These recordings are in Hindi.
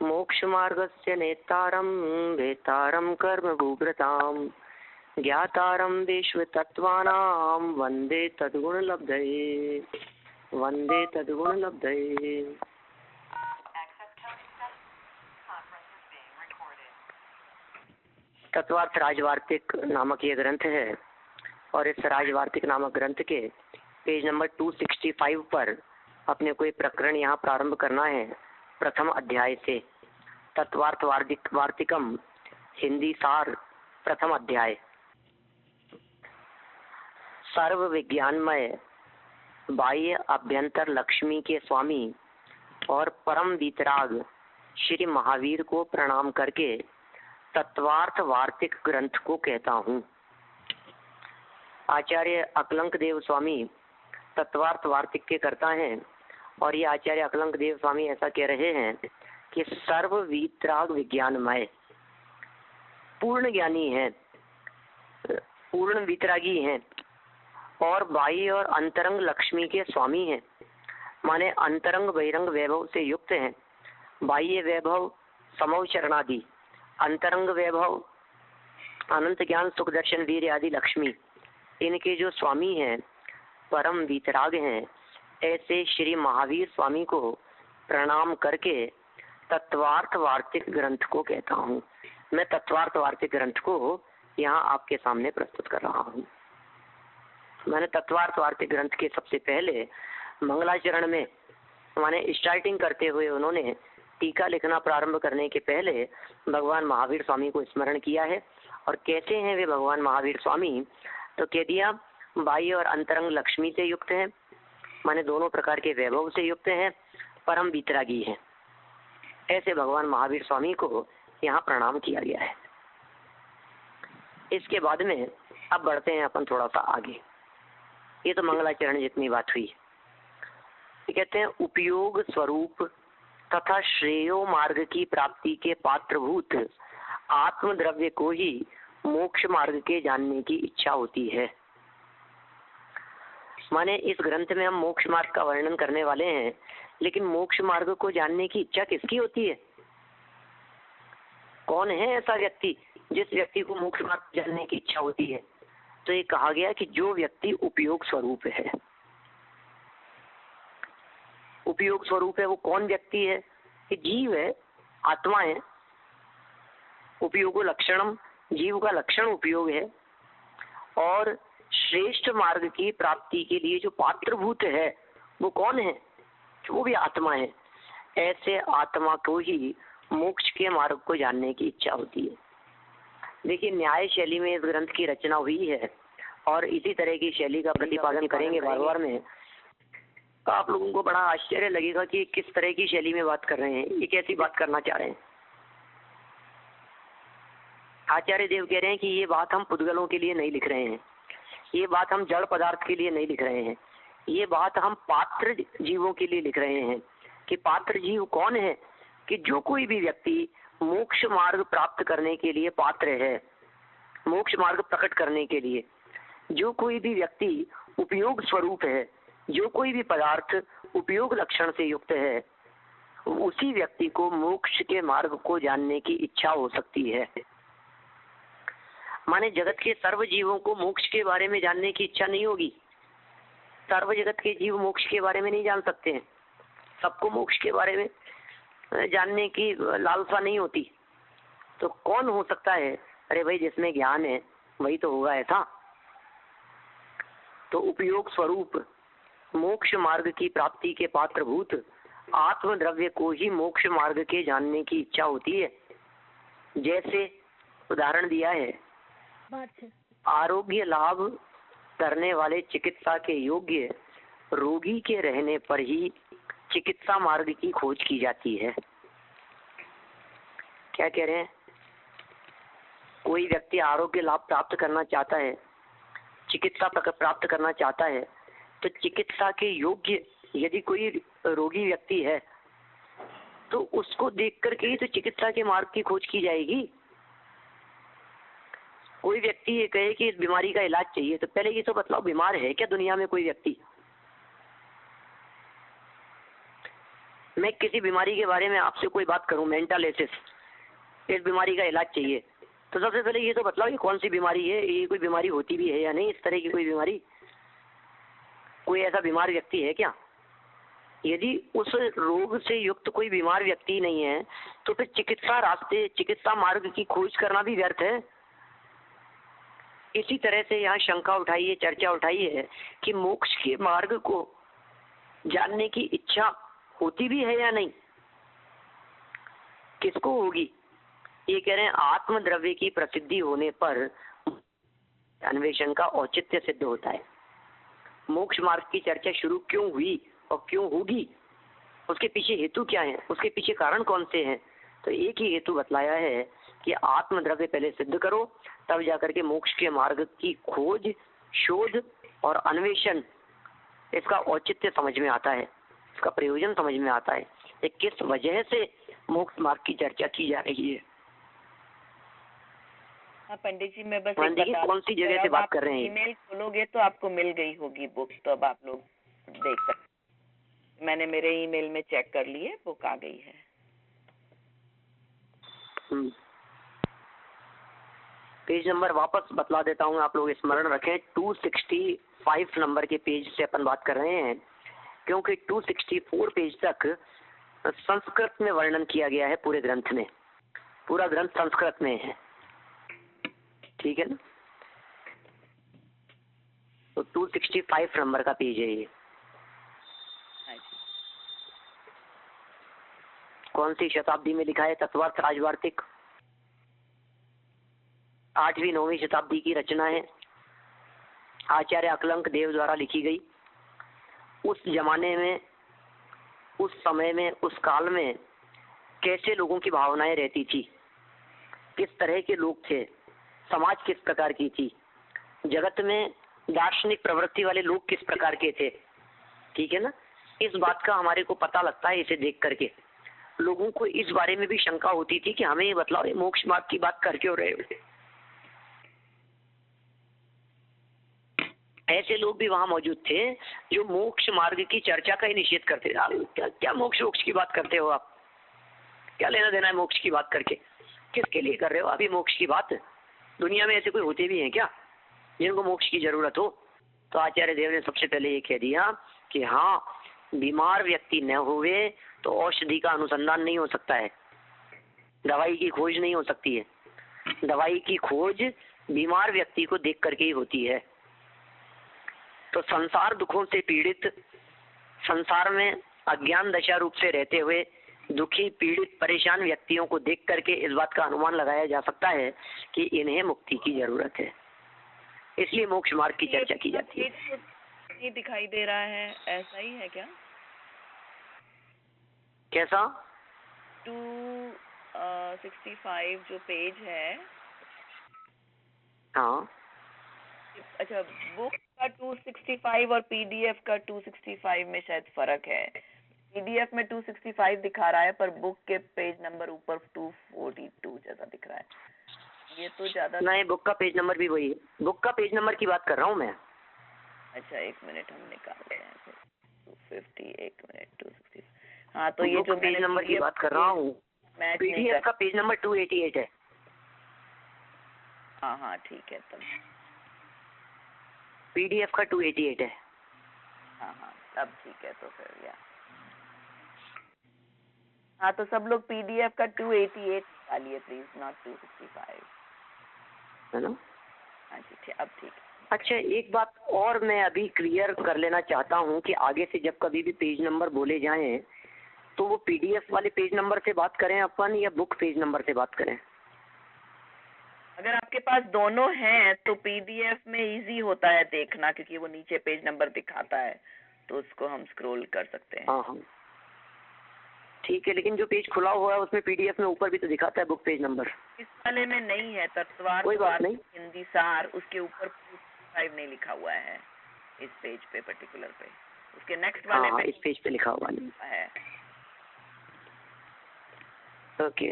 मोक्षमार्गस्य नेतारं वेतारं कर्मभूभृतां ज्ञातारं विश्वतत्त्वानां वन्दे तद्गुणलब्धये वन्दे तद्गुणलब्धये। तत्वार्थ राजवार्तिक नामक ये ग्रंथ है और इस राजवार्तिक नामक ग्रंथ के पेज नंबर 265 पर अपने कोई प्रकरण यहाँ प्रारंभ करना है। प्रथम अध्याय से तत्वार्थ वार्तिकम हिंदी सार प्रथम अध्याय। सर्व विज्ञानमय बाह्य अभ्यंतर लक्ष्मी के स्वामी और परम वीतराग श्री महावीर को प्रणाम करके तत्वार्थ वार्तिक ग्रंथ को कहता हूँ। आचार्य अकलंक देव स्वामी तत्वार्थ वार्तिक के करता है और ये आचार्य अकलंक देव स्वामी ऐसा कह रहे हैं कि सर्व वीतराग विज्ञानमय पूर्ण ज्ञानी है, पूर्ण वीतरागी हैं और बाह्य और अंतरंग लक्ष्मी के स्वामी हैं। माने अंतरंग बहिरंग वैभव से युक्त हैं। बाह्य वैभव समव चरणादि, अंतरंग वैभव अनंत ज्ञान सुख दर्शन वीर आदि लक्ष्मी, इनके जो स्वामी हैं परम वीतराग हैं। ऐसे श्री महावीर स्वामी को प्रणाम करके तत्वार्थ वार्तिक ग्रंथ को कहता हूँ। मैं तत्वार्थ वार्तिक ग्रंथ को यहाँ आपके सामने प्रस्तुत कर रहा हूँ। मैंने तत्वार्थ वार्तिक ग्रंथ के सबसे पहले मंगलाचरण में माने स्टार्टिंग करते हुए उन्होंने टीका लिखना प्रारंभ करने के पहले भगवान महावीर स्वामी को स्मरण किया है। और कैसे हैं वे भगवान महावीर स्वामी, तो कह दिया बाह्य और अंतरंग लक्ष्मी से युक्त है, माने दोनों प्रकार के वैभव से युक्त हैं, परम वीतरागी हैं। ऐसे भगवान महावीर स्वामी को यहाँ प्रणाम किया गया है। इसके बाद में अब बढ़ते हैं अपन थोड़ा सा आगे। ये तो मंगलाचरण जितनी बात हुई। कहते हैं उपयोग स्वरूप तथा श्रेयो मार्ग की प्राप्ति के पात्रभूत आत्म द्रव्य को ही मोक्ष मार्ग के जानने की इच्छा होती है। माने इस ग्रंथ में हम मोक्ष मार्ग का वर्णन करने वाले हैं, लेकिन मोक्ष मार्ग को जानने की इच्छा किसकी होती है? कौन है ऐसा व्यक्ति जिस व्यक्ति को मोक्ष मार्ग जानने की इच्छा होती है? तो ये कहा गया कि जो व्यक्ति उपयोग स्वरूप है। उपयोग स्वरूप है वो कौन व्यक्ति है? कि जीव है, आत्मा है। उपयोगो लक्षणम, जीव का लक्षण उपयोग है। और श्रेष्ठ मार्ग की प्राप्ति के लिए जो पात्रभूत है वो कौन है? वो भी आत्मा है। ऐसे आत्मा को ही मोक्ष के मार्ग को जानने की इच्छा होती है। देखिए, न्याय शैली में इस ग्रंथ की रचना हुई है और इसी तरह की शैली का प्रतिपादन करेंगे बार बार में, तो आप लोगों को बड़ा आश्चर्य लगेगा कि किस तरह की शैली में बात कर रहे हैं, ये कैसी बात करना चाह रहे हैं। आचार्य देव कह रहे हैं कि ये बात हम पुद्गलों के लिए नहीं लिख रहे हैं, ये बात हम जड़ पदार्थ के लिए नहीं लिख रहे हैं, ये बात हम पात्र जीवों के लिए लिख रहे हैं। कि पात्र जीव कौन है? कि जो कोई भी व्यक्ति मोक्ष मार्ग प्राप्त करने के लिए पात्र है, मोक्ष मार्ग प्रकट करने के लिए जो कोई भी व्यक्ति उपयोग स्वरूप है, जो कोई भी पदार्थ उपयोग लक्षण से युक्त है, उसी व्यक्ति को मोक्ष के मार्ग को जानने की इच्छा हो सकती है। माने जगत के सर्व जीवों को मोक्ष के बारे में जानने की इच्छा नहीं होगी। सर्व जगत के जीव मोक्ष के बारे में नहीं जान सकते हैं। सबको मोक्ष के बारे में जानने की लालसा नहीं होती। तो कौन हो सकता है? अरे भाई, जिसमें ज्ञान है वही तो होगा ऐसा। तो उपयोग स्वरूप मोक्ष मार्ग की प्राप्ति के पात्रभूत आत्म द्रव्य को ही मोक्ष मार्ग के जानने की इच्छा होती है। जैसे उदाहरण दिया है, आरोग्य लाभ करने वाले चिकित्सा के योग्य रोगी के रहने पर ही चिकित्सा मार्ग की खोज की जाती है। क्या कह रहे हैं? कोई व्यक्ति आरोग्य लाभ प्राप्त करना चाहता है, चिकित्सा प्राप्त करना चाहता है, तो चिकित्सा के योग्य यदि कोई रोगी व्यक्ति है तो उसको देख करके ही तो चिकित्सा के मार्ग की खोज की जाएगी। कोई व्यक्ति ये कहे कि इस बीमारी का इलाज चाहिए, तो पहले ये तो बतलाओ बीमार है क्या दुनिया में कोई व्यक्ति? मैं किसी बीमारी के बारे में आपसे कोई बात करूं, मेंटालिसिस, इस बीमारी का इलाज चाहिए, तो सबसे पहले ये तो बतलाओ ये कौन सी बीमारी है, ये कोई बीमारी होती भी है या नहीं, इस तरह की कोई बीमारी, कोई ऐसा बीमार व्यक्ति है क्या? यदि उस रोग से युक्त कोई बीमार व्यक्ति नहीं है तो फिर चिकित्सा रास्ते, चिकित्सा मार्ग की खोज करना भी व्यर्थ है। इसी तरह से यहाँ शंका उठाई है, चर्चा उठाई है कि मोक्ष के मार्ग को जानने की इच्छा होती भी है या नहीं, किसको होगी? ये कह रहे हैं आत्म द्रव्य की प्रसिद्धि होने पर अन्वेषण का औचित्य सिद्ध होता है। मोक्ष मार्ग की चर्चा शुरू क्यों हुई और क्यों होगी, उसके पीछे हेतु क्या है, उसके पीछे कारण कौन से हैं? तो एक ही हेतु बतलाया है कि आत्म द्रव्य पहले सिद्ध करो, तब जाकर के मोक्ष के मार्ग की खोज, शोध और अन्वेषण, इसका औचित्य समझ में आता है, इसका प्रयोजन समझ में आता है, ये किस वजह से मोक्ष मार्ग की चर्चा की जा रही है। हाँ पंडित जी, मैं बस कौन सी जगह से बात कर रहे हैं? ईमेल खोलोगे तो आपको मिल गई होगी बुक, तो अब आप लोग देख सकते। मैंने मेरे ईमेल में चेक कर लिए, बुक आ गई है। पेज नंबर वापस बतला देता हूँ, आप लोग स्मरण रखें, 265 नंबर के पेज से अपन बात कर रहे हैं, क्योंकि 264 पेज तक संस्कृत में वर्णन किया गया है पूरे ग्रंथ में, पूरा ग्रंथ संस्कृत में है, ठीक है ना? तो 265 नंबर का पेज है ये। कौन सी शताब्दी में लिखा है? तत्वार्थ राजवार्तिक, 8वीं 9वीं शताब्दी की रचना है, आचार्य अकलंक देव द्वारा लिखी गई। उस जमाने में, उस समय में, उस काल में कैसे लोगों की भावनाएं रहती थी, किस तरह के लोग थे, समाज किस प्रकार की थी, जगत में दार्शनिक प्रवृत्ति वाले लोग किस प्रकार के थे, ठीक है ना? इस बात का हमारे को पता लगता है इसे देख करके। लोगों को इस बारे में भी शंका होती थी कि हमें ये बतलाओ, ये मोक्ष मार्ग की बात कर क्यों रहे हो? ऐसे लोग भी वहां मौजूद थे जो मोक्ष मार्ग की चर्चा का ही निषेध करते थे। क्या क्या मोक्ष की बात करते हो आप? क्या लेना देना है मोक्ष की बात करके? किसके लिए कर रहे हो अभी मोक्ष की बात? दुनिया में ऐसे कोई होते भी हैं क्या जिनको मोक्ष की जरूरत हो? तो आचार्य देव ने सबसे पहले ये कह दिया कि हाँ, बीमार व्यक्ति न हुए तो औषधि का अनुसंधान नहीं हो सकता है, दवाई की खोज नहीं हो सकती है। दवाई की खोज बीमार व्यक्ति को देख करके ही होती है। तो संसार दुखों से पीड़ित, संसार में अज्ञान दशा रूप से रहते हुए दुखी, पीड़ित, परेशान व्यक्तियों को देख करके इस बात का अनुमान लगाया जा सकता है कि इन्हें मुक्ति की जरूरत है, इसलिए मोक्ष मार्ग की चर्चा की जाती है। ये दिखाई दे रहा है, ऐसा ही है क्या? कैसा? 265 जो पेज है, हाँ, अच्छा, बुक का 265 और पीडीएफ का 265 में शायद फर्क है। पीडीएफ में 265 दिखा रहा है, पर बुक के पेज नंबर ऊपर 242 जैसा दिख रहा है। ये तो ज्यादा नहीं, बुक का पेज नंबर भी वही है, बुक का पेज नंबर की बात कर रहा हूँ मैं। अच्छा, एक मिनट हम निकालते हैं। 250, एक मिनट, 260। हाँ, तो ये जो पेज नंबर की बात कर रहा हूँ, पीडीएफ का पेज नंबर 288 है। हाँ हाँ, ठीक है, तब पीडीएफ का 288 है। हाँ हाँ, अब ठीक है। तो फिर हाँ, तो सब लोग पीडीएफ का 288 निकालिए प्लीज, नॉट 265, है ना? हाँ जी, ठीक, अब ठीक है। अच्छा, एक बात और मैं अभी क्लियर कर लेना चाहता हूँ कि आगे से जब कभी भी पेज नंबर बोले जाएं तो वो पीडीएफ वाले पेज नंबर से बात करें अपन या बुक पेज नंबर से बात करें? अगर आपके पास दोनों हैं तो पीडीएफ में इजी होता है देखना, क्योंकि वो नीचे पेज नंबर दिखाता है, तो उसको हम स्क्रॉल कर सकते हैं। हाँ हाँ, ठीक है, लेकिन जो पेज खुला हुआ है उसमें पीडीएफ में ऊपर भी तो दिखाता है बुक पेज नंबर। इस वाले में नहीं है, तत्वार्थ कोई बात नहीं, हिंदी सार, उसके ऊपर 5 नहीं लिखा हुआ है इस पेज पे, पर्टिकुलर पे। उसके नेक्स्ट वाले हाँ, पे इस पेज पे लिखा हुआ नहीं है। ओके,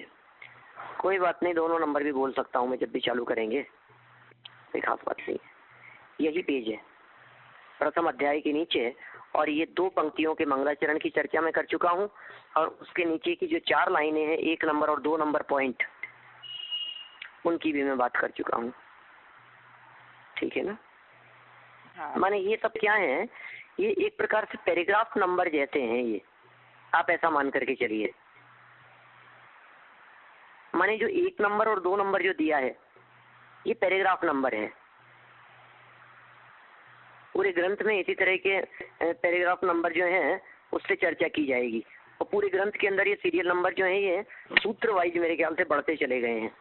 कोई बात नहीं, दोनों नंबर भी बोल सकता हूँ मैं जब भी चालू करेंगे, कोई खास बात नहीं। यही पेज है प्रथम अध्याय के नीचे, और ये 2 पंक्तियों के मंगलाचरण की चर्चा मैं कर चुका हूँ, और उसके नीचे की जो 4 लाइनें हैं, 1 नंबर और 2 नंबर पॉइंट, उनकी भी मैं बात कर चुका हूँ। ठीक है ना? हाँ। माने ये सब क्या है, ये एक प्रकार से पैराग्राफ नंबर जैसे हैं, ये आप ऐसा मान करके चलिए। माने जो 1 नंबर और 2 नंबर जो दिया है, ये पैराग्राफ नंबर है। पूरे ग्रंथ में इसी तरह के पैराग्राफ नंबर जो हैं उससे चर्चा की जाएगी, और पूरे ग्रंथ के अंदर ये सीरियल नंबर जो है ये सूत्र वाइज मेरे ख्याल से बढ़ते चले गए हैं।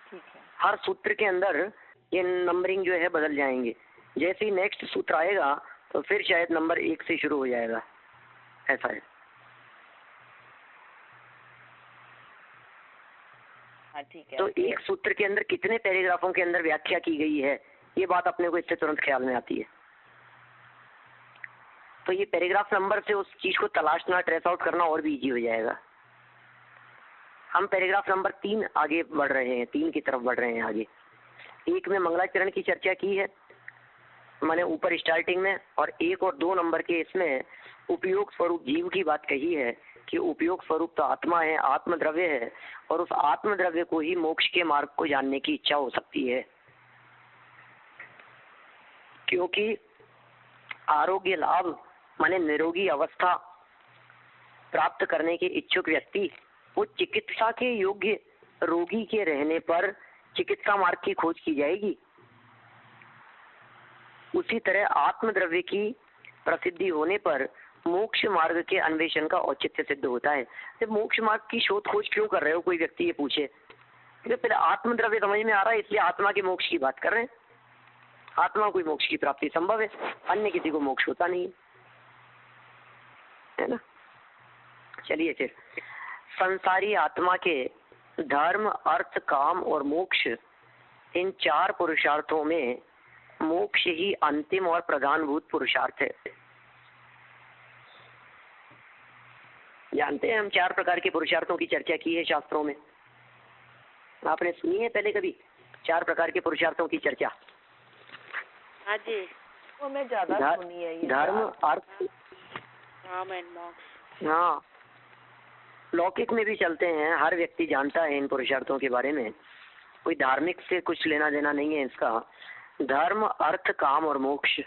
ठीक है। हर सूत्र के अंदर ये नंबरिंग जो है बदल जाएंगे। जैसे ही नेक्स्ट सूत्र आएगा तो फिर शायद नंबर 1 से शुरू हो जाएगा, ऐसा है। ठीक है। तो एक सूत्र के अंदर कितने पैराग्राफों के अंदर व्याख्या की गई है, ये बात अपने को इससे तुरंत ख्याल में आती है। तो ये पैराग्राफ नंबर से उस चीज को तलाशना, ट्रेस आउट करना और भी इजी हो जाएगा। हम पैराग्राफ नंबर 3 आगे बढ़ रहे हैं, 3 की तरफ बढ़ रहे हैं आगे। 1 में मंगलाचरण की चर्चा की है मैंने ऊपर स्टार्टिंग में, और 1 और 2 नंबर के इसमें उपयोग स्वरूप जीव की बात कही है कि उपयोग स्वरूप तो आत्मा है, आत्म द्रव्य है, और उस आत्म द्रव्य को ही मोक्ष के मार्ग को जानने की इच्छा हो सकती है। क्योंकि आरोग्य लाभ माने निरोगी अवस्था प्राप्त करने के इच्छुक व्यक्ति वो चिकित्सा के योग्य रोगी के रहने पर चिकित्सा मार्ग की खोज की जाएगी। उसी तरह आत्मद्रव्य की प्रसिद्धि होने पर मोक्ष मार्ग के अन्वेषण का औचित्य सिद्ध होता है। जब मोक्ष मार्ग की शोध खोज क्यों कर रहे हो, कोई व्यक्ति ये पूछे, तो पहले आत्मद्रव्य समझ में आ रहा है, इसलिए आत्मा के मोक्ष की बात कर रहे हैं। आत्मा कोई मोक्ष की प्राप्ति संभव है, अन्य किसी को मोक्ष होता नहीं है ना। चलिए फिर, संसारी आत्मा के धर्म, अर्थ, काम और मोक्ष, इन 4 पुरुषार्थों में मोक्ष ही अंतिम और प्रधानभूत पुरुषार्थ है। जानते हैं हम 4 प्रकार के पुरुषार्थों की चर्चा की है शास्त्रों में, आपने सुनी है पहले कभी 4 प्रकार के पुरुषार्थों की चर्चा? हाँ जी, वो मैं ज्यादा सुनी है ये। धर्म, अर्थ, काम एंड मोक्ष। हाँ, लौकिक में भी चलते हैं, हर व्यक्ति जानता है इन पुरुषार्थों के बारे में, कोई धार्मिक से कुछ लेना देना नहीं है इसका। धर्म, अर्थ, काम और मोक्ष,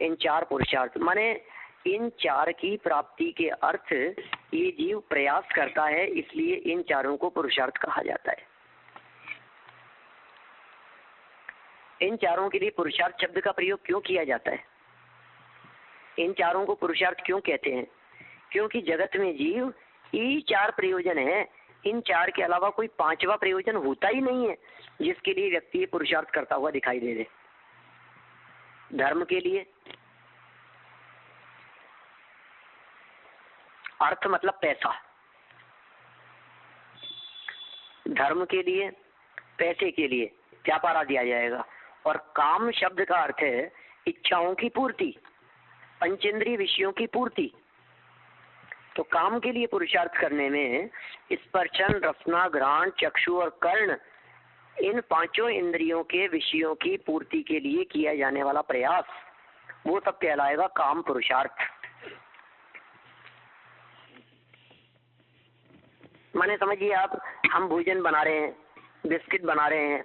इन 4 पुरुषार्थ, माने इन 4 की प्राप्ति के अर्थ ये जीव प्रयास करता है, इसलिए इन 4 को पुरुषार्थ कहा जाता है। इन 4 के लिए पुरुषार्थ शब्द का प्रयोग क्यों किया जाता है? इन 4 को पुरुषार्थ क्यों कहते हैं? क्योंकि जगत में जीव ये 4 प्रयोजन है, इन 4 के अलावा कोई 5वां प्रयोजन होता ही नहीं है जिसके लिए व्यक्ति ये पुरुषार्थ करता हुआ दिखाई दे दे। धर्म के लिए, अर्थ मतलब पैसा, धर्म के लिए, पैसे के लिए व्यापार दिया जाएगा, और काम शब्द का अर्थ है इच्छाओं की पूर्ति, पंचेंद्रिय विषयों की पूर्ति। तो काम के लिए पुरुषार्थ करने में स्पर्शन, रसना, घ्राण, चक्षु और कर्ण, इन 5 इंद्रियों के विषयों की पूर्ति के लिए किया जाने वाला प्रयास, वो सब कहलाएगा काम पुरुषार्थ। माने समझिए आप, हम भोजन बना रहे हैं, बिस्किट बना रहे हैं,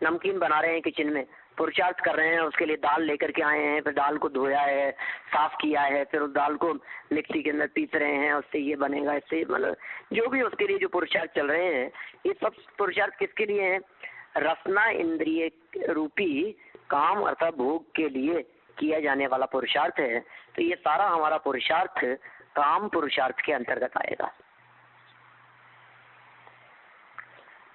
नमकीन बना रहे हैं, किचन में पुरुषार्थ कर रहे हैं, उसके लिए दाल लेकर के आए हैं, फिर दाल को धोया है, साफ किया है, फिर उस दाल को मिक्सी के अंदर पीस रहे हैं, उससे ये बनेगा, इससे मतलब जो भी उसके लिए जो पुरुषार्थ चल रहे हैं, ये सब पुरुषार्थ किसके लिए हैं? रसना इंद्रिय रूपी काम अर्थात भोग के लिए किया जाने वाला पुरुषार्थ है। तो ये सारा हमारा पुरुषार्थ काम पुरुषार्थ के अंतर्गत आएगा।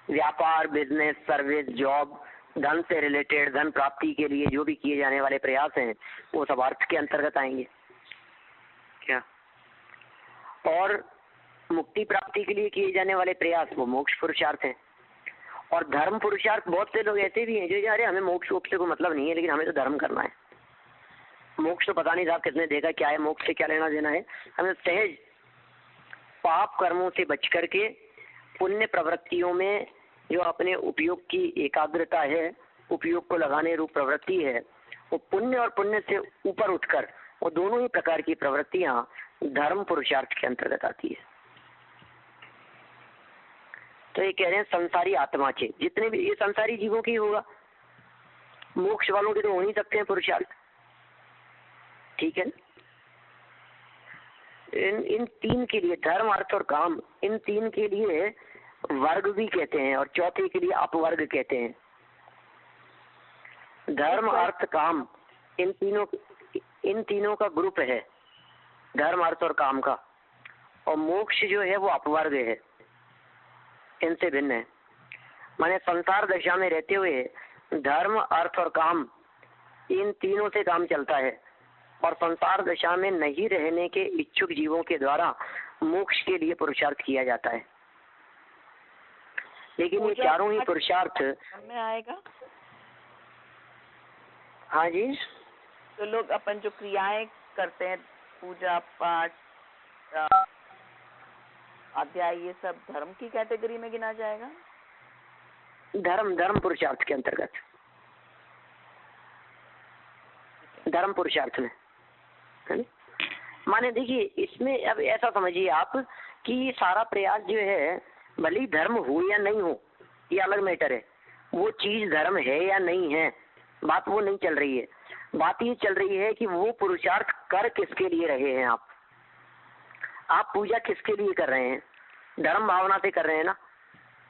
व्यापार, बिजनेस, सर्विस, जॉब, धन से रिलेटेड, धन प्राप्ति के लिए जो भी किए जाने वाले प्रयास हैं वो सब अर्थ के अंतर्गत आएंगे क्या? और मुक्ति प्राप्ति के लिए किए जाने वाले प्रयास वो मोक्ष पुरुषार्थ हैं। और धर्म पुरुषार्थ, बहुत से लोग ऐसे भी हैं जो अरे हमें मोक्ष वोक्ष से कोई मतलब नहीं है, लेकिन हमें तो धर्म करना है, मोक्ष तो पता नहीं साहब किसने देखा, क्या है मोक्ष से क्या लेना देना है, हमें सहज पाप कर्मों से बच करके पुण्य प्रवृत्तियों में जो अपने उपयोग की एकाग्रता है, उपयोग को लगाने रूप प्रवृत्ति है, वो पुण्य और पुण्य से ऊपर उठकर वो दोनों ही प्रकार की प्रवृत्तियां धर्म पुरुषार्थ के अंतर्गत आती है। तो ये कह रहे हैं संसारी आत्मा के जितने भी, ये संसारी जीवों की होगा, मोक्ष वालों के तो हो नहीं सकते हैं पुरुषार्थ, ठीक है। इन तीन के लिए, धर्म अर्थ और काम, इन तीन के लिए वर्ग भी कहते हैं और चौथे के लिए अपवर्ग कहते हैं। धर्म अर्थ काम इन तीनों का ग्रुप है, धर्म अर्थ और काम का, और मोक्ष जो है वो अपवर्ग है, इनसे भिन्न है। माने संसार दशा में रहते हुए धर्म अर्थ और काम इन तीनों से काम चलता है, और संसार दशा में नहीं रहने के इच्छुक जीवों के द्वारा मोक्ष के लिए पुरुषार्थ किया जाता है। लेकिन ये चारों ही पुरुषार्थ में आएगा। हाँ जी, तो लोग अपन जो क्रियाएं करते हैं, पूजा पाठ अध्याय, ये सब धर्म की कैटेगरी में गिना जाएगा। धर्म पुरुषार्थ के अंतर्गत, धर्म पुरुषार्थ में। माने देखिए, इसमें अब ऐसा समझिए आप कि सारा प्रयास जो है, भले ही धर्म हो या नहीं हो, ये अलग मैटर है, वो चीज धर्म है या नहीं है, बात वो नहीं चल रही है। बात ये चल रही है कि वो पुरुषार्थ कर किसके लिए रहे हैं आप पूजा किसके लिए कर रहे हैं? धर्म भावना से कर रहे हैं ना,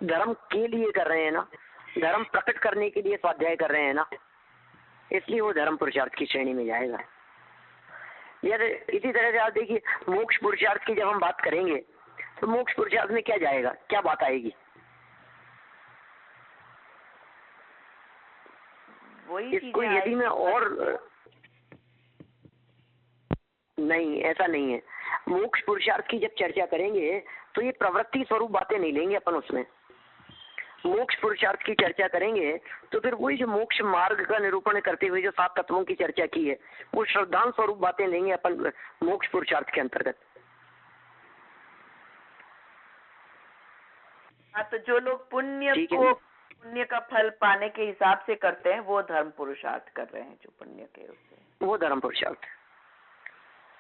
धर्म के लिए कर रहे हैं ना, धर्म प्रकट करने के लिए स्वाध्याय कर रहे हैं ना, इसलिए वो धर्म पुरुषार्थ की श्रेणी में जाएगा। जैसे इसी तरह से आप देखिए, मोक्ष पुरुषार्थ की जब हम बात करेंगे तो मोक्ष पुरुषार्थ में क्या जाएगा, क्या बात आएगी? इसको यदि मैं और नहीं, ऐसा नहीं है। मोक्ष पुरुषार्थ की जब चर्चा करेंगे तो ये प्रवृत्ति स्वरूप बातें नहीं लेंगे अपन उसमें। मोक्ष पुरुषार्थ की चर्चा करेंगे तो फिर वही जो मोक्ष मार्ग का निरूपण करते हुए जो 7 तत्वों की चर्चा की है, वो श्रद्धांत स्वरूप बातें लेंगे अपन मोक्ष पुरुषार्थ के अंतर्गत। हाँ, तो जो लोग पुण्य का फल पाने के हिसाब से करते हैं, वो धर्म पुरुषार्थ कर रहे हैं। जो पुण्य के उससे, वो धर्म पुरुषार्थ।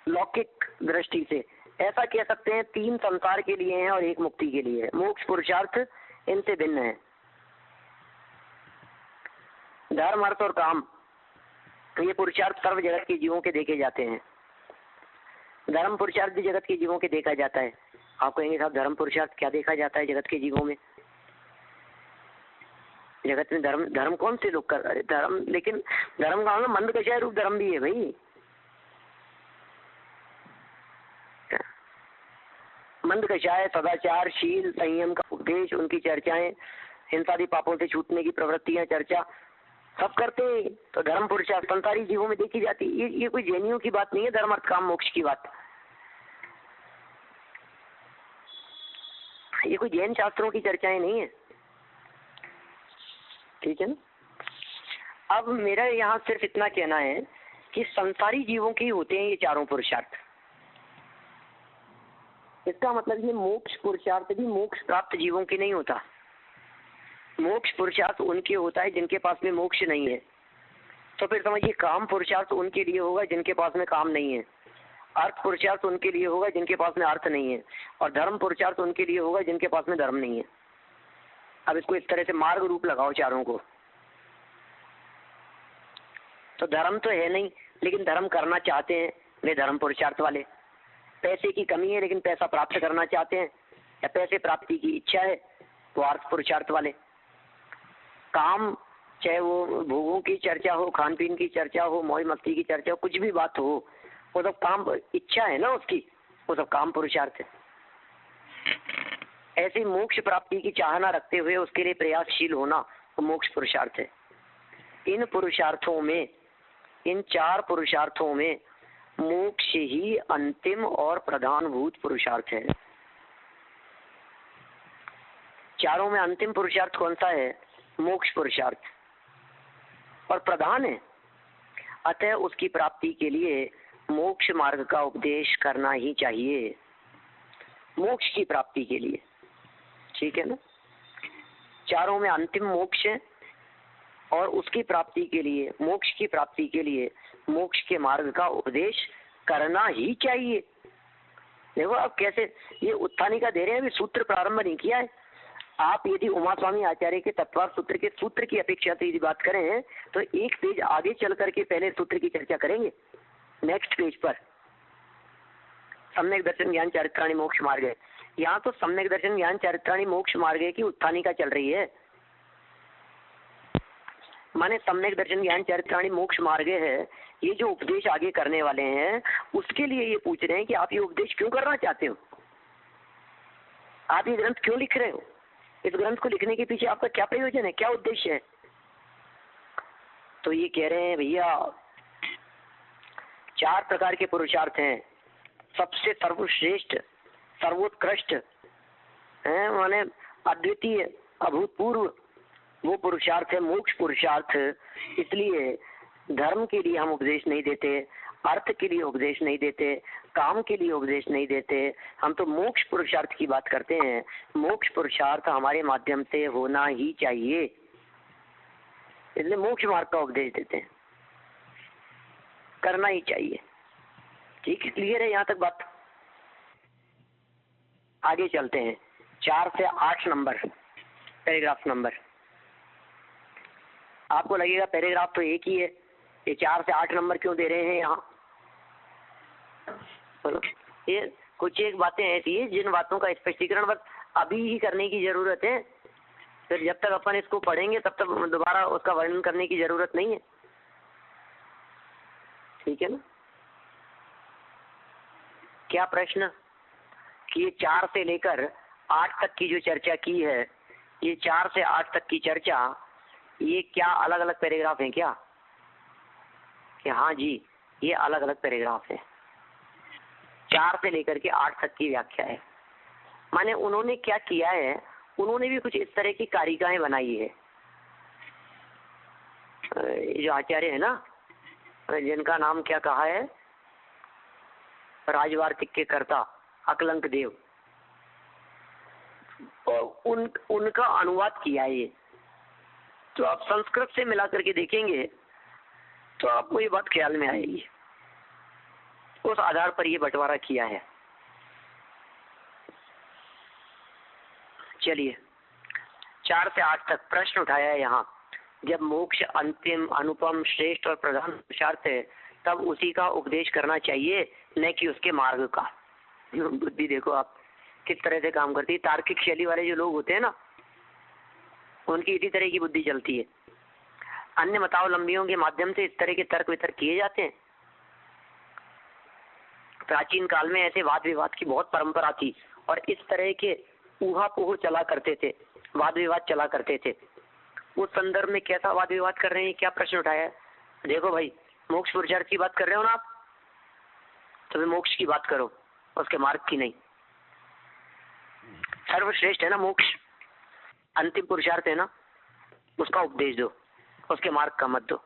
लौकिक दृष्टि से ऐसा कह सकते हैं, 3 संसार के लिए हैं और 1 मुक्ति के लिए है। मोक्ष पुरुषार्थ इनसे भिन्न है। धर्म अर्थ और काम, ये पुरुषार्थ सर्व जगत के जीवों के देखे जाते हैं। धर्म पुरुषार्थ भी जगत के जीवों के देखा जाता है। आप कहेंगे साहब धर्म पुरुषार्थ क्या देखा जाता है जगत के जीवों में? जगत में धर्म कौन से लोग कर रहे? धर्म, लेकिन धर्म का मतलब मंद कषाय रूप धर्म भी है भाई। मंद कषाय, सदाचार, शील, संयम का उपदेश, उनकी चर्चाएं, हिंसादी पापों से छूटने की प्रवृत्तियां, चर्चा सब करते हैं। तो धर्म पुरुषार्थ संसारी जीवों में देखी जाती है। ये कोई जैनियों की बात नहीं है, धर्म अर्थ काम मोक्ष की बात। ये कोई जैन शास्त्रों की चर्चाएं नहीं है, ठीक है ना। अब मेरा यहाँ सिर्फ इतना कहना है कि संसारी जीवों के ही होते हैं ये चारों पुरुषार्थ। इसका मतलब ये मोक्ष पुरुषार्थ भी मोक्ष प्राप्त जीवों के नहीं होता। मोक्ष पुरुषार्थ उनके होता है जिनके पास में मोक्ष नहीं है। तो फिर समझिए, काम पुरुषार्थ उनके लिए होगा जिनके पास में काम नहीं है, अर्थ पुरुषार्थ उनके लिए होगा जिनके पास में अर्थ नहीं है, और धर्म पुरुषार्थ उनके लिए होगा जिनके पास में धर्म नहीं है। अब इसको इस तरह से मार्ग रूप लगाओ चारों को, तो धर्म तो है नहीं लेकिन धर्म करना चाहते हैं वे धर्म पुरुषार्थ वाले। पैसे की कमी है लेकिन पैसा प्राप्त करना चाहते हैं या पैसे प्राप्ति की इच्छा है तो अर्थ पुरुषार्थ वाले। काम, चाहे वो भोगों की चर्चा हो, खान पीन की चर्चा हो, मौज मस्ती की चर्चा हो, कुछ भी बात हो, वो सब काम, इच्छा है ना उसकी, वो सब काम पुरुषार्थ है। ऐसी मोक्ष प्राप्ति की चाहना रखते हुए उसके लिए प्रयासशील होना वो मोक्ष पुरुषार्थ है। इन पुरुषार्थों में, इन 4 पुरुषार्थों में मोक्ष ही अंतिम और प्रधानभूत पुरुषार्थ है। चारों में अंतिम पुरुषार्थ कौन सा है? मोक्ष पुरुषार्थ, और प्रधान है। अतः उसकी प्राप्ति के लिए मोक्ष मार्ग का उपदेश करना ही चाहिए, मोक्ष की प्राप्ति के लिए, ठीक है ना। चारों में अंतिम मोक्ष है और उसकी प्राप्ति के लिए, मोक्ष की प्राप्ति के लिए मोक्ष के मार्ग का उपदेश करना ही चाहिए। देखो अब कैसे ये उत्थानिका दे रहे हैं, अभी सूत्र प्रारंभ नहीं किया है। आप यदि उमा स्वामी आचार्य के तत्वार्थ सूत्र के सूत्र की अपेक्षा से यदि बात करें तो एक पेज आगे चल करके पहले सूत्र की चर्चा करेंगे। नेक्स्ट पेज पर सम्यक दर्शन ज्ञान चारित्राणी मोक्ष मार्ग है। यहाँ तो सम्यक दर्शन ज्ञान चारित्राणी मोक्ष मार्ग की उत्थानिका चल रही है, माने सम्यक दर्शन ज्ञान चारित्राणी मोक्ष मार्ग है। ये जो उपदेश आगे करने वाले हैं उसके लिए ये पूछ रहे हैं कि आप ये उपदेश क्यों करना चाहते हो, आप ये ग्रंथ क्यों लिख रहे हो, इस ग्रंथ को लिखने के पीछे आपका क्या प्रयोजन है, क्या उद्देश्य है। तो ये कह रहे हैं भैया 4 प्रकार के पुरुषार्थ हैं। सबसे सर्वश्रेष्ठ सर्वोत्कृष्ट है, माने अद्वितीय अभूतपूर्व वो पुरुषार्थ है मोक्ष पुरुषार्थ। इसलिए धर्म के लिए हम उपदेश नहीं देते, अर्थ के लिए उपदेश नहीं देते, काम के लिए उपदेश नहीं देते, हम तो मोक्ष पुरुषार्थ की बात करते हैं। मोक्ष पुरुषार्थ हमारे माध्यम से होना ही चाहिए, इसलिए मोक्ष मार्ग का उपदेश देते हैं, करना ही चाहिए। ठीक है, क्लियर है यहाँ तक बात। आगे चलते हैं 4 से 8 नंबर पैराग्राफ नंबर। आपको लगेगा पैराग्राफ तो एक ही है, ये 4 से 8 नंबर क्यों दे रहे हैं यहाँ। ये कुछ एक बातें ऐसी है जिन बातों का स्पष्टीकरण बस अभी ही करने की जरूरत है, फिर जब तक अपन इसको पढ़ेंगे तब तक दोबारा उसका वर्णन करने की जरूरत नहीं है। ठीक है ना। क्या प्रश्न कि ये 4 से लेकर 8 तक की जो चर्चा की है, ये 4 से 8 तक की चर्चा ये क्या अलग अलग पैराग्राफ हैं क्या? कि हाँ जी ये अलग अलग पैराग्राफ है। 4 से लेकर के 8 तक की व्याख्या है। माने उन्होंने क्या किया है, उन्होंने भी कुछ इस तरह की कारिकाएं बनाई है। ये जो आचार्य है ना, जिनका नाम क्या कहा है, राजवार्तिक के कर्ता अकलंक देव, और उनका अनुवाद किया है ये। तो आप संस्कृत से मिला करके देखेंगे तो आपको ये बात ख्याल में आएगी, उस आधार पर ये बंटवारा किया है। चलिए 4 से 8 तक प्रश्न उठाया है यहाँ। जब मोक्ष अंतिम अनुपम श्रेष्ठ और प्रधान पुरुषार्थ है तब उसी का उपदेश करना चाहिए, न कि उसके मार्ग का। बुद्धि देखो आप किस तरह से काम करती है। तार्किक शैली वाले जो लोग होते हैं ना, उनकी इसी तरह की बुद्धि चलती है। अन्य मतावलंबियों के माध्यम से इस तरह के तर्क वितर्क किए जाते हैं। प्राचीन काल में ऐसे वाद विवाद की बहुत परंपरा थी और इस तरह के ऊहापोह चला करते थे, वाद विवाद चला करते थे। उस संदर्भ में कैसा वाद विवाद कर रहे हैं, क्या प्रश्न उठाया है। देखो भाई, मोक्ष पुरुषार्थ की बात कर रहे हो ना आप, तो मोक्ष की बात करो, उसके मार्ग की नहीं। सर्वश्रेष्ठ है ना मोक्ष, अंतिम पुरुषार्थ है ना, उसका उपदेश दो, उसके मार्ग का मत दो।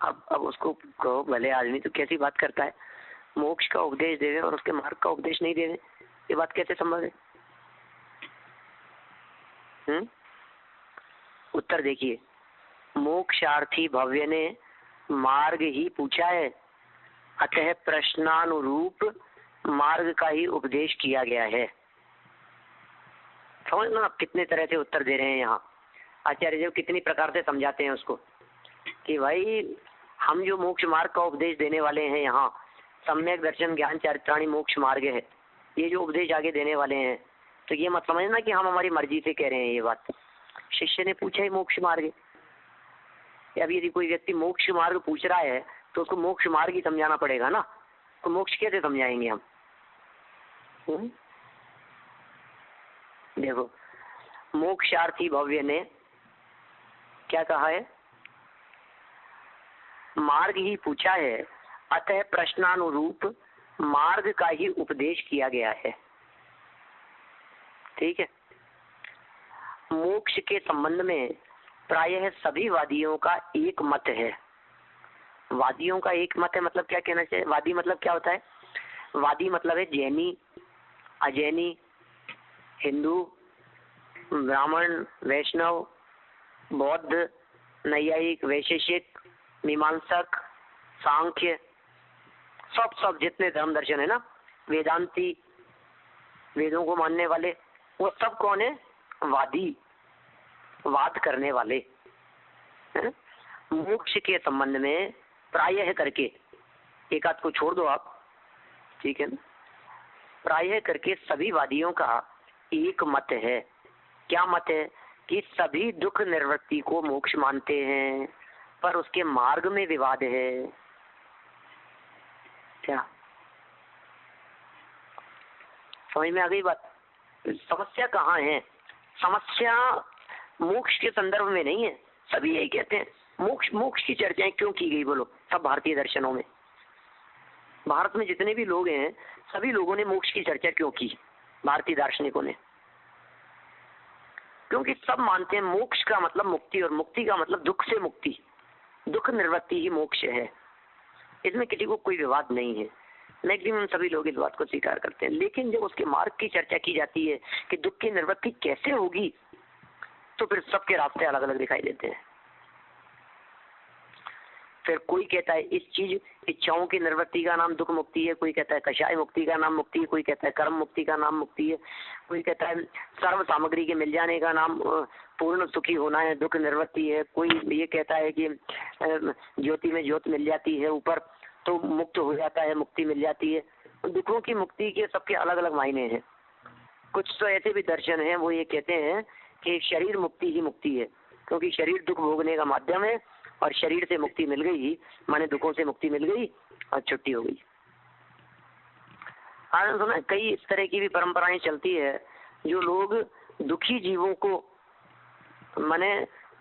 अब उसको कहो भले आदमी तो कैसी बात करता है, मोक्ष का उपदेश देवे और उसके मार्ग का उपदेश नहीं देवे, ये बात कैसे संभव है। उत्तर देखिए, मोक्षार्थी भव्य ने मार्ग ही पूछा है, अतः प्रश्नानुरूप मार्ग का ही उपदेश किया गया है। समझ ना आप कितने तरह से उत्तर दे रहे हैं यहाँ। आचार्य जी कितनी प्रकार से समझाते हैं उसको कि भाई हम जो मोक्ष मार्ग का उपदेश देने वाले हैं यहाँ, सम्यक दर्शन ज्ञान चारित्राणी मोक्ष मार्ग है, ये जो उपदेश आगे देने वाले हैं, तो ये मत समझना कि हम हमारी मर्जी से कह रहे हैं ये बात। शिष्य ने पूछा ही मोक्ष मार्ग है। अब यदि कोई व्यक्ति मोक्ष मार्ग पूछ रहा है तो उसको मोक्ष मार्ग ही समझाना पड़ेगा ना, तो मोक्ष कैसे समझाएंगे हम। देखो, मोक्षार्थी भव्य ने क्या कहा है, मार्ग ही पूछा है, अतः प्रश्नानुरूप मार्ग का ही उपदेश किया गया है। ठीक है। मोक्ष के संबंध में प्रायः सभी वादियों का एक मत है। वादियों का एक मत है मतलब क्या कहना चाहिए, वादी मतलब क्या होता है, वादी मतलब है जैनी, अजैनी, हिंदू, ब्राह्मण, वैष्णव, बौद्ध, नैयायिक, वैशेषिक, मीमांसक, सांख्य, सब जितने धर्म दर्शन है ना, वेदांती, वेदों को मानने वाले, वो सब कौन है? वादी, वाद करने वाले है? मोक्ष के संबंध में प्रायः करके, एक आध को छोड़ दो आप, ठीक है ना, प्रायः करके सभी वादियों का एक मत है। क्या मत है? कि सभी दुख निवृत्ति को मोक्ष मानते हैं, पर उसके मार्ग में विवाद है। क्या समझ में आ गई बात? समस्या कहाँ है? समस्या मोक्ष के संदर्भ में नहीं है। सभी यही कहते हैं मोक्ष, मोक्ष की चर्चाएं क्यों की गई बोलो? सब भारतीय दर्शनों में, भारत में जितने भी लोग हैं सभी लोगों ने मोक्ष की चर्चा क्यों की? भारतीय दार्शनिकों ने। क्योंकि सब मानते हैं मोक्ष का मतलब मुक्ति, और मुक्ति का मतलब दुख से मुक्ति, दुख निवृत्ति ही मोक्ष है। इसमें किसी को कोई विवाद नहीं है, मैक्सिमम सभी लोग इस बात को स्वीकार करते हैं। लेकिन जब उसके मार्ग की चर्चा की जाती है कि दुख की निवृत्ति कैसे होगी, तो फिर सबके रास्ते अलग अलग दिखाई देते हैं। फिर कोई कहता है इस चीज, इच्छाओं की निवृत्ति का नाम दुख मुक्ति है, कोई कहता है कषाय मुक्ति का नाम मुक्ति है, कोई कहता है कर्म मुक्ति का नाम मुक्ति है, कोई कहता है सर्व सामग्री के मिल जाने का नाम पूर्ण सुखी होना है, दुख निवृत्ति है, कोई ये कहता है कि ज्योति में ज्योत मिल जाती है ऊपर तो मुक्त हो जाता है, मुक्ति मिल जाती है। दुखों की मुक्ति के सबके अलग अलग मायने हैं। कुछ तो ऐसे भी दर्शन हैं, वो ये कहते हैं कि शरीर मुक्ति ही मुक्ति है, क्योंकि शरीर दुख भोगने का माध्यम है, और शरीर से मुक्ति मिल गई माने दुखों से मुक्ति मिल गई और छुट्टी हो गई। आपने सुना कई इस तरह की भी परंपराएं चलती है, जो लोग दुखी जीवों को माने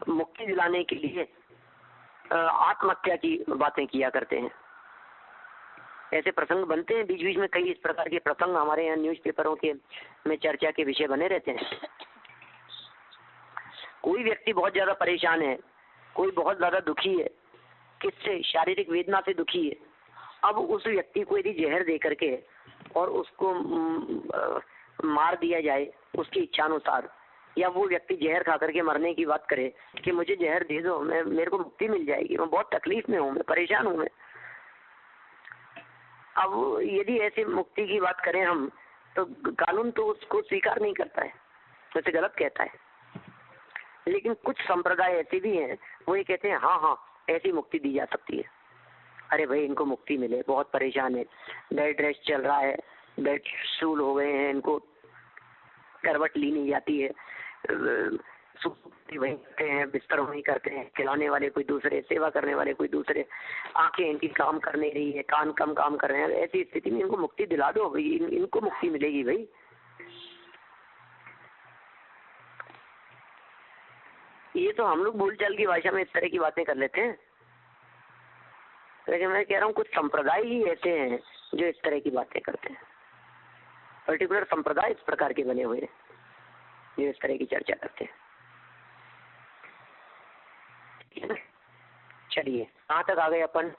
मुक्ति दिलाने के लिए आत्महत्या की बातें किया करते हैं। ऐसे प्रसंग बनते हैं बीच बीच में, कई इस प्रकार के प्रसंग हमारे यहाँ न्यूज़पेपरों के में चर्चा के विषय बने रहते हैं। कोई व्यक्ति बहुत ज्यादा परेशान है, कोई बहुत ज्यादा दुखी है, किससे? शारीरिक वेदना से दुखी है। अब उस व्यक्ति को यदि जहर दे करके और उसको मार दिया जाए उसकी इच्छानुसार, या वो व्यक्ति जहर खा करके मरने की बात करे कि मुझे जहर दे दो, मैं मेरे को मुक्ति मिल जाएगी, मैं बहुत तकलीफ में हूँ, मैं परेशान हूँ मैं। अब यदि ऐसी मुक्ति की बात करें हम, तो कानून तो उसको स्वीकार नहीं करता है, उसे गलत कहता है। लेकिन कुछ संप्रदाय ऐसे भी हैं, वो ये कहते हैं हाँ हाँ ऐसी मुक्ति दी जा सकती है। अरे भाई इनको मुक्ति मिले, बहुत परेशान है, बेड रेस्ट चल रहा है, बेड शूल हो गए हैं, इनको करवट ली नहीं जाती है, वही करते हैं, बिस्तर वही करते हैं, खिलाने वाले कोई दूसरे, सेवा करने वाले कोई दूसरे, आंखें इनकी काम कर नहीं रही है, कान कम काम कर रहे हैं। ऐसी स्थिति में इनको मुक्ति दिला दो भाई, इनको मुक्ति मिलेगी भाई। ये तो हम लोग बोलचाल की भाषा में इस तरह की बातें कर लेते हैं, लेकिन मैं कह रहा हूँ कुछ संप्रदाय ही ऐसे हैं जो इस तरह की बातें करते हैं। पर्टिकुलर संप्रदाय इस प्रकार के बने हुए हैं जो इस तरह की चर्चा करते हैं। चलिए कहाँ तक आ गए अपन?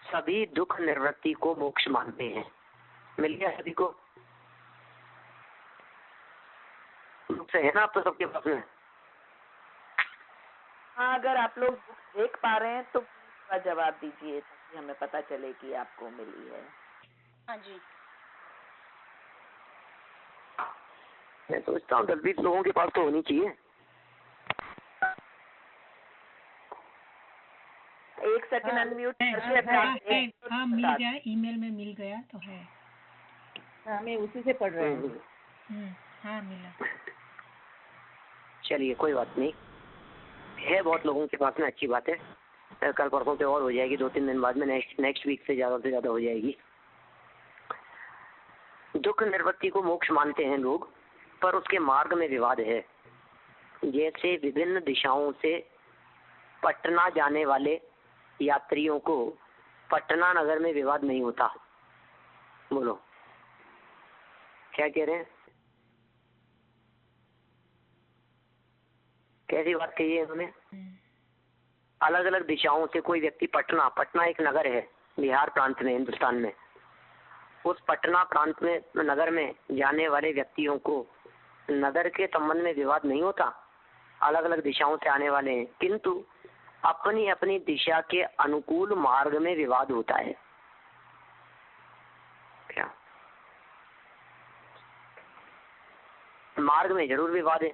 सभी दुख निवृत्ति को मोक्ष मानते हैं। मिल गया सभी को? है ना आप तो सबके पास में? हाँ, अगर आप लोग देख पा रहे हैं तो पूरा जवाब दीजिए ताकि हमें पता चले कि आपको मिली है। हाँ जी, मैं सोचता हूँ 10-20 लोगों के पास तो होनी चाहिए। एक सेकंड अनम्यूट करके हाँ मिल गया, ईमेल में मिल गया तो है। हमें उसी से पढ़ रहे हैं। हाँ मिला। चलिए कोई बात नहीं, है बहुत लोगों के पास में, अच्छी बात है। कल परसों पे और हो जाएगी, 2-3 दिन बाद में नेक्स्ट वीक से ज्यादा हो जाएगी। दुख निवृत्ति को मोक्ष मानते हैं लोग, पर उसके मार्ग में विवाद है। जैसे विभिन्न दिशाओं से पटना जाने वाले यात्रियों को पटना नगर में विवाद नहीं होता। बोलो क्या कह रहे हैं? कैसी बात कही है उन्होंने? अलग अलग दिशाओं से कोई व्यक्ति पटना एक नगर है बिहार प्रांत में, हिंदुस्तान में, उस पटना प्रांत में नगर में जाने वाले व्यक्तियों को नगर के संबंध में विवाद नहीं होता। अलग अलग दिशाओं से आने वाले हैं, किंतु अपनी अपनी दिशा के अनुकूल मार्ग में विवाद होता है। मार्ग में जरूर विवाद है।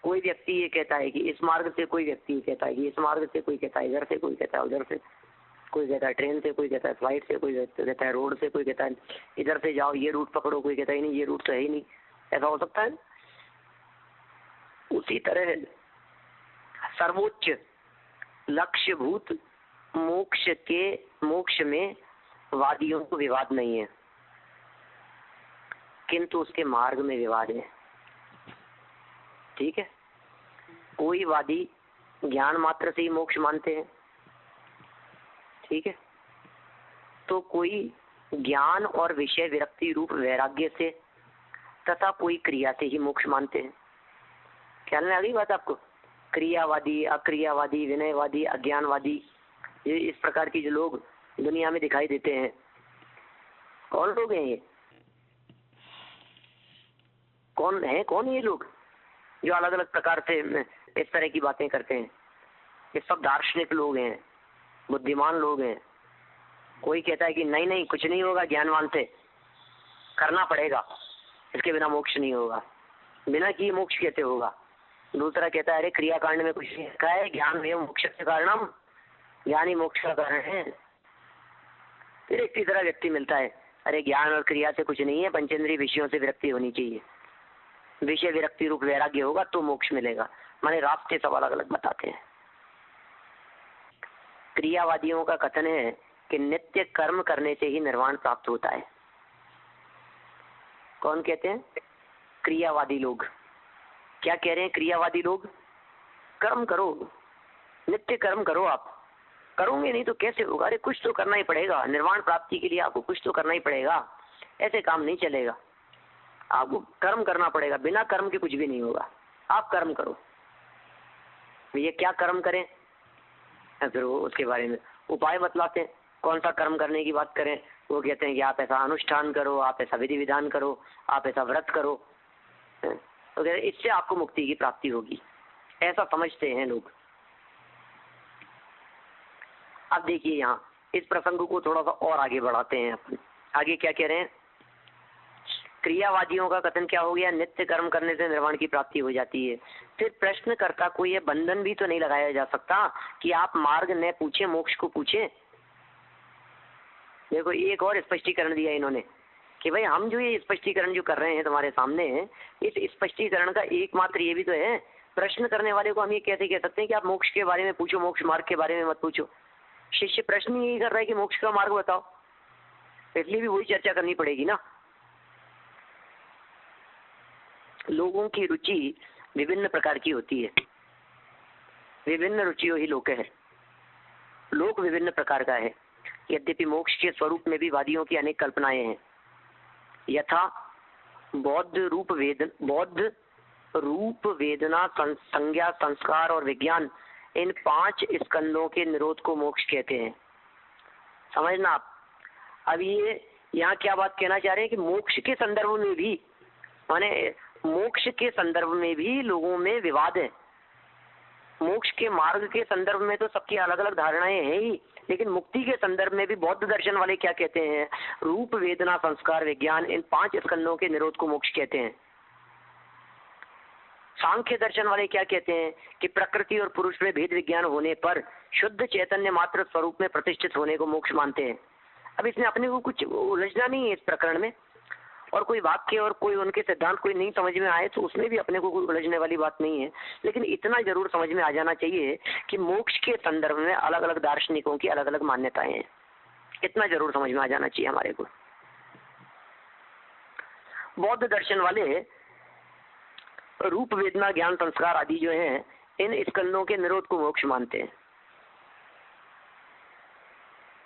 कोई व्यक्ति ये कहता है कि इस मार्ग से, कोई व्यक्ति ये कहता है कि इस मार्ग से, कोई कहता है इधर से, कोई कहता है उधर से, कोई कहता है ट्रेन से, कोई कहता है फ्लाइट से, कोई कहता है रोड से, कोई कहता है इधर से जाओ ये रूट पकड़ो, कोई कहता है नहीं ये रूट तो है ही नहीं। ऐसा हो सकता है? उसी तरह सर्वोच्च लक्ष्यभूत मोक्ष में वादियों को विवाद नहीं है, किंतु उसके मार्ग में विवाद है। ठीक है, कोई वादी ज्ञान मात्र से ही मोक्ष मानते हैं, ठीक है, तो कोई ज्ञान और विषय विरक्ति रूप वैराग्य से तथा कोई क्रिया से ही मोक्ष मानते हैं। ख्याल में आ गई बात आपको? क्रियावादी, अक्रियावादी, विनयवादी, अज्ञानवादी, ये इस प्रकार की जो लोग दुनिया में दिखाई देते हैं, कौन लोग हैं ये? कौन ये लोग जो अलग अलग प्रकार से इस तरह की बातें करते हैं? ये सब दार्शनिक लोग हैं, बुद्धिमान लोग हैं। कोई कहता है कि नहीं नहीं कुछ नहीं होगा, ज्ञानवान से करना पड़ेगा, इसके बिना मोक्ष नहीं होगा, बिना किए मोक्ष कैसे होगा। दूसरा कहता है अरे क्रियाकांड में कुछ नहीं लिखा है, ज्ञान में मोक्ष के कारणम, ज्ञान ही मोक्ष का कारण है। फिर एक तीसरा व्यक्ति मिलता है, अरे ज्ञान और क्रिया से कुछ नहीं है, पंचेंद्रीय विषयों से विरक्ति होनी चाहिए, विषय विरक्ति रूप वैराग्य होगा तो मोक्ष मिलेगा। माने रास्ते सब अलग अलग बताते हैं। क्रियावादियों का कथन है कि नित्य कर्म करने से ही निर्वाण प्राप्त होता है। कौन कहते हैं? क्रियावादी लोग। क्या कह रहे हैं क्रियावादी लोग? कर्म करो, नित्य कर्म करो। आप करोगे नहीं तो कैसे होगा? अरे कुछ तो करना ही पड़ेगा, निर्वाण प्राप्ति के लिए आपको कुछ तो करना ही पड़ेगा, ऐसे काम नहीं चलेगा, आपको कर्म करना पड़ेगा, बिना कर्म के कुछ भी नहीं होगा। आप कर्म करो। ये क्या कर्म करें? फिर वो उसके बारे में उपाय बतलाते हैं, कौन सा कर्म करने की बात करें। वो कहते हैं कि आप ऐसा अनुष्ठान करो, आप ऐसा विधि विधान करो, आप ऐसा व्रत करो, तो इससे आपको मुक्ति की प्राप्ति होगी, ऐसा समझते हैं लोग। अब देखिए यहाँ इस प्रसंग को थोड़ा सा और आगे बढ़ाते हैं अपन। आगे क्या कह रहे हैं? क्रियावादियों का कथन क्या हो गया? नित्य कर्म करने से निर्वाण की प्राप्ति हो जाती है। फिर प्रश्नकर्ता को यह बंधन भी तो नहीं लगाया जा सकता कि आप मार्ग न पूछे मोक्ष को पूछे। देखो एक और स्पष्टीकरण दिया इन्होंने कि भाई हम जो ये स्पष्टीकरण जो कर रहे हैं तुम्हारे सामने, इस स्पष्टीकरण का एकमात्र ये भी तो है, प्रश्न करने वाले को हम ये कैसे कह सकते हैं कि आप मोक्ष के बारे में पूछो, मोक्ष मार्ग के बारे में मत पूछो। शिष्य प्रश्न यही कर रहा है कि मोक्ष का मार्ग बताओ, इसलिए भी वही चर्चा करनी पड़ेगी ना। लोगों की रुचि विभिन्न प्रकार की होती है, विभिन्न रुचियों ही लोक है, लोक विभिन्न प्रकार का है। यद्यपि मोक्ष के स्वरूप में भी वादियों की अनेक कल्पनाएं हैं। यथा बौद्ध रूप वेदना संज्ञा संस्कार और विज्ञान, इन 5 स्कंदों के निरोध को मोक्ष कहते हैं। समझना आप। अब ये यहाँ क्या बात कहना चाह रहे हैं कि मोक्ष के संदर्भ में भी, माने मोक्ष के संदर्भ में भी लोगों में विवाद है। मोक्ष के मार्ग के संदर्भ में तो सबकी अलग अलग धारणाएं हैं ही, लेकिन मुक्ति के संदर्भ में भी बौद्ध दर्शन वाले क्या कहते हैं? रूप वेदना संस्कार विज्ञान, इन 5 स्कंदों के निरोध को मोक्ष कहते हैं। सांख्य दर्शन वाले क्या कहते हैं कि प्रकृति और पुरुष में भेद विज्ञान होने पर शुद्ध चैतन्य मात्र स्वरूप में प्रतिष्ठित होने को मोक्ष मानते हैं। अब इसमें अपने को कुछ उलझना नहीं है इस प्रकरण में, और कोई वाक्य और कोई उनके सिद्धांत कोई नहीं समझ में आए तो उसमें भी अपने को कोई उलझने वाली बात नहीं है। लेकिन इतना जरूर समझ में आ जाना चाहिए कि मोक्ष के संदर्भ में अलग अलग दार्शनिकों की अलग अलग मान्यताएं हैं, इतना जरूर समझ में आ जाना चाहिए हमारे को। बौद्ध दर्शन वाले रूप वेदना ज्ञान संस्कार आदि जो हैं, इन स्कंदों के निरोध को मोक्ष मानते हैं।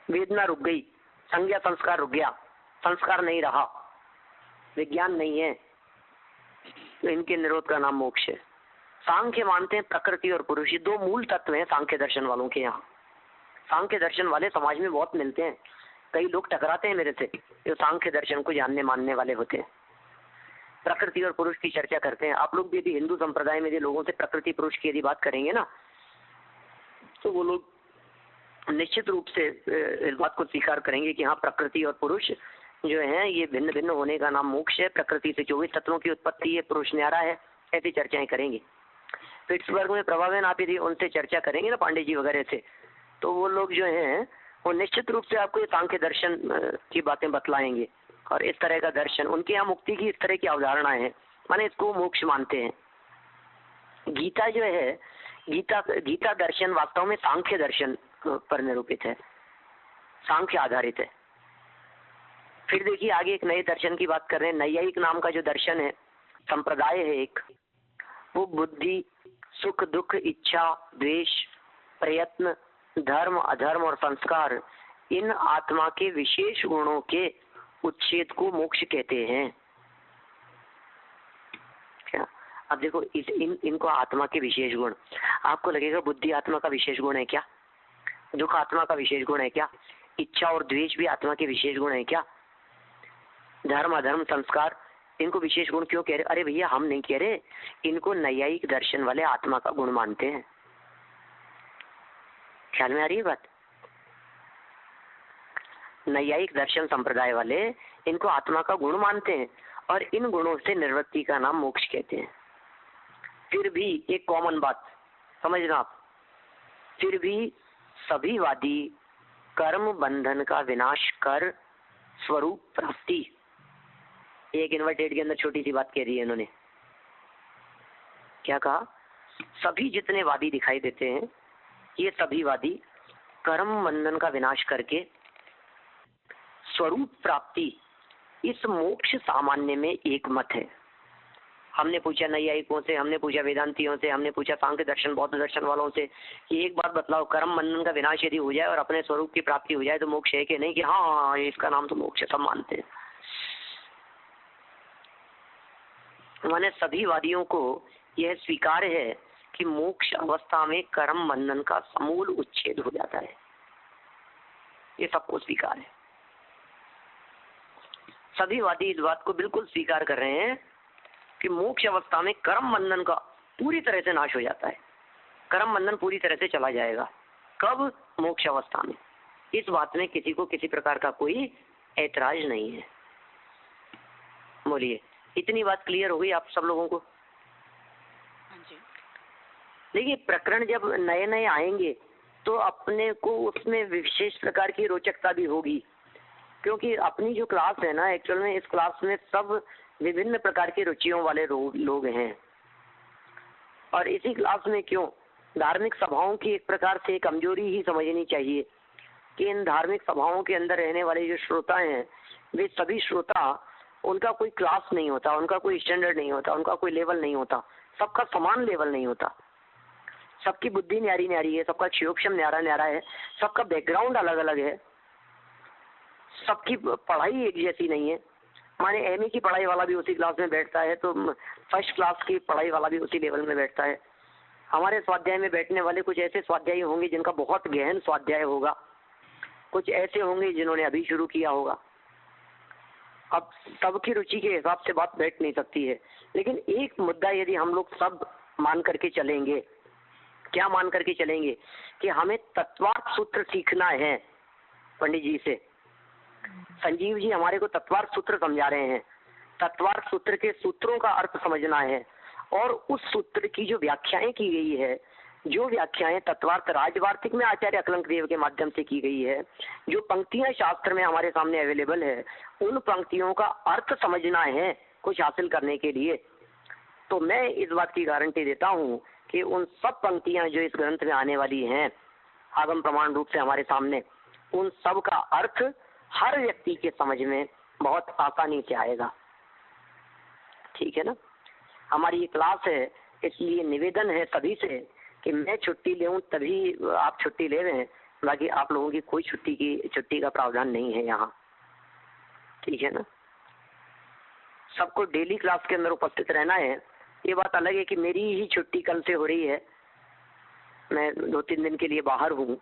वेदना रुक गई, संज्ञा संस्कार रुक गया, संस्कार नहीं रहा, विज्ञान नहीं है, तो इनके निरोध का नाम मोक्ष है। सांख्य मानते हैं प्रकृति और पुरुष, ये 2 मूल तत्व हैं सांख्य दर्शन वालों के यहाँ। सांख्य दर्शन वाले समाज में बहुत मिलते हैं, कई लोग टकराते हैं मेरे से जो सांख्य दर्शन को जानने मानने वाले होते हैं। प्रकृति और पुरुष की चर्चा करते हैं। आप लोग भी यदि हिंदू संप्रदाय में यदि लोगों से प्रकृति पुरुष की यदि बात करेंगे ना, तो वो लोग निश्चित रूप से इस बात को स्वीकार करेंगे कि हाँ प्रकृति और पुरुष जो है ये भिन्न भिन्न होने का नाम मोक्ष है, प्रकृति से 24 तत्वों की उत्पत्ति है, पुरुष न्यारा है, ऐसी चर्चाएं करेंगे। पिट्सबर्ग में प्रभावन आप यदि उनसे चर्चा करेंगे ना, पांडे जी वगैरह से, तो वो लोग जो हैं वो निश्चित रूप से आपको ये सांख्य दर्शन की बातें बतलाएंगे। और इस तरह का दर्शन उनके यहाँ मुक्ति की इस तरह की अवधारणाएं हैं, माने इसको मोक्ष मानते हैं। गीता जो है, गीता दर्शन वास्तव में सांख्य दर्शन पर निरूपित है, सांख्य आधारित है। फिर देखिए आगे एक नए दर्शन की बात कर रहे हैं। नैयायिक नाम का जो दर्शन है, संप्रदाय है एक, वो बुद्धि, सुख दुख, इच्छा, द्वेष, प्रयत्न, धर्म अधर्म और संस्कार, इन आत्मा के विशेष गुणों के उच्छेद को मोक्ष कहते हैं। क्या अब देखो इनको आत्मा के विशेष गुण, आपको लगेगा बुद्धि आत्मा का विशेष गुण है क्या? दुख आत्मा का विशेष गुण है क्या? इच्छा और द्वेष भी आत्मा के विशेष गुण है क्या? धर्म अधर्म संस्कार, इनको विशेष गुण क्यों कह रहे? अरे भैया हम नहीं कह रहे, इनको नैयायिक दर्शन वाले आत्मा का गुण मानते हैं। ख्याल में आ रही है बात? नैयायिक दर्शन संप्रदाय वाले इनको आत्मा का गुण मानते हैं और इन गुणों से निवृत्ति का नाम मोक्ष कहते हैं। फिर भी एक कॉमन बात समझना आप, फिर भी सभी वादी कर्म बंधन का विनाश कर स्वरूप प्राप्ति, एक इन्वर्टेड के अंदर छोटी सी बात कह दी है इन्होंने। क्या कहा? सभी जितने वादी दिखाई देते हैं, ये सभी वादी कर्म बंधन का विनाश करके स्वरूप प्राप्ति, इस मोक्ष सामान्य में एक मत है। हमने पूछा नैयायिकों से, हमने पूछा वेदांतियों से, हमने पूछा सांख्य दर्शन बौद्ध दर्शन वालों से कि एक बात बतलाओ, कर्म बंधन का विनाश यदि हो जाए और अपने स्वरूप की प्राप्ति हो जाए तो मोक्ष है कि नहीं? कि हाँ इसका नाम तो मोक्ष है, सब मानते हैं। मैंने सभी वादियों को यह स्वीकार है कि मोक्ष अवस्था में कर्म बंधन का समूल उच्छेद हो जाता है, ये सबको स्वीकार है। सभी वादी इस बात को बिल्कुल स्वीकार कर रहे हैं कि मोक्ष अवस्था में कर्म बंधन का पूरी तरह से नाश हो जाता है, कर्म बंधन पूरी तरह से चला जाएगा। कब? मोक्ष अवस्था में। इस बात में किसी को किसी प्रकार का कोई ऐतराज नहीं है। बोलिए, इतनी बात क्लियर हो गई आप सब लोगों को? देखिए प्रकरण जब नए नए आएंगे तो अपने को उसमें विशेष प्रकार की रोचकता भी होगी, क्योंकि अपनी जो क्लास है ना, एक्चुअल में इस क्लास में सब विभिन्न प्रकार की रुचियों वाले लोग हैं। और इसी क्लास में क्यों धार्मिक सभाओं की एक प्रकार से कमजोरी ही समझनी चाहिए कि इन धार्मिक सभाओं के अंदर रहने वाले जो श्रोता हैं, वे सभी श्रोता, उनका कोई क्लास नहीं होता, उनका कोई स्टैंडर्ड नहीं होता, उनका कोई लेवल नहीं होता, सबका समान लेवल नहीं होता। सबकी बुद्धि न्यारी न्यारी है, सबका क्षयोक्षम न्यारा न्यारा है, सबका बैकग्राउंड अलग अलग है, सबकी पढ़ाई एक जैसी नहीं है। माने एमए की पढ़ाई वाला भी उसी क्लास में बैठता है तो फर्स्ट क्लास की पढ़ाई वाला भी उसी लेवल में बैठता है। हमारे स्वाध्याय में बैठने वाले कुछ ऐसे स्वाध्यायी होंगे जिनका बहुत गहन स्वाध्याय होगा, कुछ ऐसे होंगे जिन्होंने अभी शुरू किया होगा। अब सबकी रुचि के हिसाब से बात बैठ नहीं सकती है, लेकिन एक मुद्दा यदि हम लोग सब मान करके चलेंगे, क्या मान करके चलेंगे? कि हमें तत्वार्थ सूत्र सीखना है। पंडित जी से संजीव जी हमारे को तत्वार्थ सूत्र समझा रहे हैं, तत्वार्थ सूत्र के सूत्रों का अर्थ समझना है और उस सूत्र की जो व्याख्याएं की गई है, जो व्याख्याएं तत्वार्थ राजवार्तिक में आचार्य अकलंक देव के माध्यम से की गई है, जो पंक्तियां शास्त्र में हमारे सामने अवेलेबल है, उन पंक्तियों का अर्थ समझना है कुछ हासिल करने के लिए। तो मैं इस बात की गारंटी देता हूं कि उन सब पंक्तियां जो इस ग्रंथ में आने वाली हैं आगम प्रमाण रूप से हमारे सामने, उन सब का अर्थ हर व्यक्ति के समझ में बहुत आसानी से आएगा। ठीक है ना? हमारी ये क्लास है, इसलिए निवेदन है सभी से कि मैं छुट्टी लेऊं तभी आप छुट्टी ले रहे हैं, बाकी आप लोगों की कोई छुट्टी का प्रावधान नहीं है यहाँ। ठीक है ना? सबको डेली क्लास के अंदर उपस्थित रहना है। ये बात अलग है कि मेरी ही छुट्टी कल से हो रही है, मैं 2-3 दिन के लिए बाहर हूँ,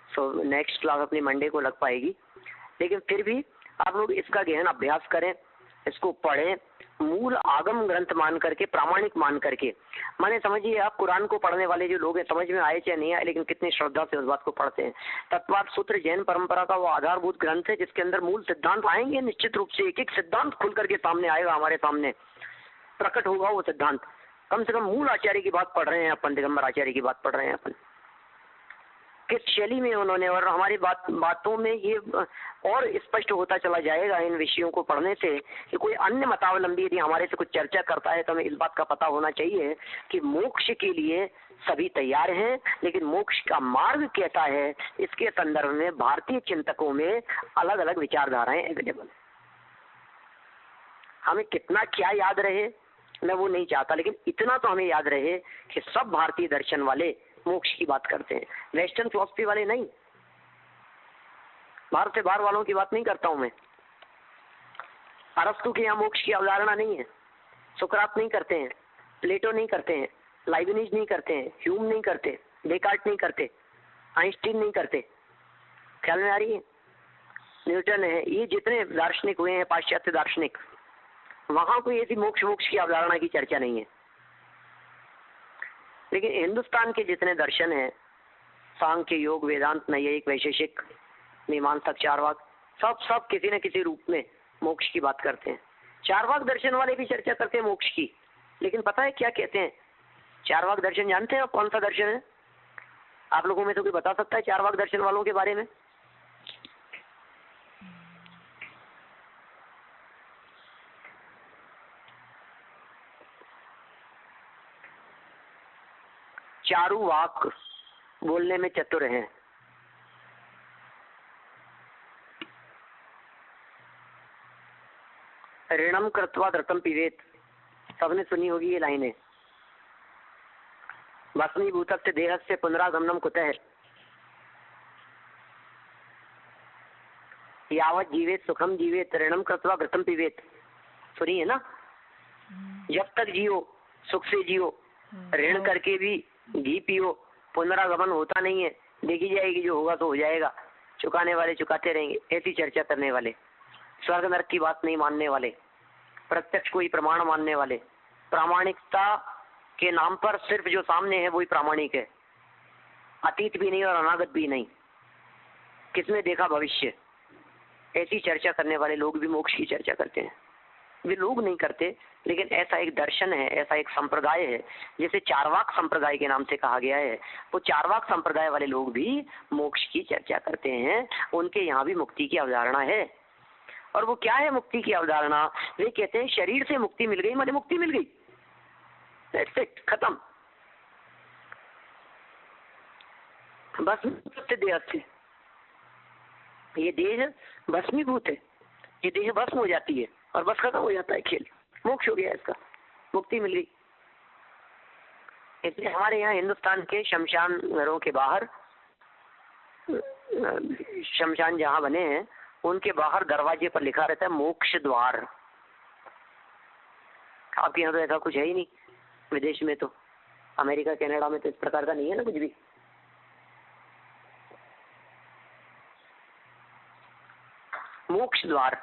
सो नेक्स्ट क्लास अपनी मंडे को लग पाएगी। लेकिन फिर भी आप लोग इसका गहन अभ्यास करें, इसको पढ़ें मूल आगम ग्रंथ मान करके, प्रामाणिक मान करके। माने समझिए आप कुरान को पढ़ने वाले जो लोग हैं, समझ में आए चाहे नहीं आए, लेकिन कितनी श्रद्धा से उस बात को पढ़ते हैं। तत्वार्थ सूत्र जैन परंपरा का वो आधारभूत ग्रंथ है जिसके अंदर मूल सिद्धांत आएंगे, निश्चित रूप से एक एक सिद्धांत खुल करके सामने आएगा, हमारे सामने प्रकट होगा वो सिद्धांत। कम से कम मूल आचार्य की बात पढ़ रहे हैं अपन, दिगंबर आचार्य की बात पढ़ रहे हैं अपन, किस शैली में उन्होंने, और हमारी बातों में ये और स्पष्ट होता चला जाएगा इन विषयों को पढ़ने से कि कोई अन्य मतावलंबी यदि हमारे से कुछ चर्चा करता है तो हमें इस बात का पता होना चाहिए कि मोक्ष के लिए सभी तैयार हैं, लेकिन मोक्ष का मार्ग कैसा है इसके संदर्भ में भारतीय चिंतकों में अलग अलग विचारधाराएं अवेलेबल। हमें कितना क्या याद रहे मैं वो नहीं चाहता, लेकिन इतना तो हमें याद रहे कि सब भारतीय दर्शन वाले मोक्ष की बात करते हैं, वेस्टर्न फिलॉसफी वाले नहीं। भारत से बाहर वालों की बात नहीं करता हूं मैं। अरस्तु के यहाँ मोक्ष की अवधारणा नहीं है, सुकरात नहीं करते हैं, प्लेटो नहीं करते हैं, लाइबनिज नहीं करते हैं, ह्यूम नहीं करते, डेकार्ट नहीं करते, आइंस्टीन नहीं करते। ख्याल में आ रही है? न्यूटन है, ये जितने दार्शनिक हुए हैं पाश्चात्य दार्शनिक, वहां कोई ऐसी मोक्ष की अवधारणा की चर्चा नहीं है। लेकिन हिंदुस्तान के जितने दर्शन हैं, सांख्य, योग, वेदांत, नैयायिक, वैशेषिक, मीमांसक, चारवाक, सब किसी न किसी रूप में मोक्ष की बात करते हैं। चारवाक दर्शन वाले भी चर्चा करते हैं मोक्ष की, लेकिन पता है क्या कहते हैं? चारवाक दर्शन जानते हैं आप कौन सा दर्शन है? आप लोगों में तो कोई बता सकता है चारवाक दर्शन वालों के बारे में? चारुवाक बोलने में चतुर हैं। ऋणम कृत्वा धृतम पिबेत, सबने सुनी होगी ये लाइनें। भस्मीभूतस्य देहस्य पुनरागमनम कुतः, यावत जीवेत सुखम जीवेत ऋणम कृत्वा घृतम पिबेत, सुनी है ना? जब तक जियो सुख से जियो, ऋण करके भी घी पियो, पुनरागमन होता नहीं है, देखी जाएगी, जो होगा तो हो जाएगा, चुकाने वाले चुकाते रहेंगे। ऐसी चर्चा करने वाले, स्वर्ग नरक की बात नहीं मानने वाले, प्रत्यक्ष को ही प्रमाण मानने वाले, प्रामाणिकता के नाम पर सिर्फ जो सामने है वही प्रामाणिक है, अतीत भी नहीं और अनागत भी नहीं, किसने देखा भविष्य, ऐसी चर्चा करने वाले लोग भी मोक्ष की चर्चा करते हैं। वे लोग नहीं करते, लेकिन ऐसा एक दर्शन है, ऐसा एक संप्रदाय है जिसे चारवाक संप्रदाय के नाम से कहा गया है। वो चारवाक संप्रदाय वाले लोग भी मोक्ष की चर्चा करते हैं, उनके यहाँ भी मुक्ति की अवधारणा है। और वो क्या है मुक्ति की अवधारणा? वे कहते हैं शरीर से मुक्ति मिल गई माने मुक्ति मिल गई, दैट्स इट, खत्म। बस देह से, ये देह भस्मीभूत है, ये देह भस्म हो जाती है और बस खत्म हो जाता है खेल, मोक्ष हो गया इसका, मुक्ति मिल गई। इसलिए हमारे यहाँ हिंदुस्तान के शमशान घरों के बाहर, शमशान जहाँ बने हैं उनके बाहर दरवाजे पर लिखा रहता है मोक्ष द्वार। आपके यहाँ तो ऐसा कुछ है ही नहीं, विदेश में तो, अमेरिका कनाडा में तो इस प्रकार का नहीं है ना कुछ भी। मोक्ष द्वार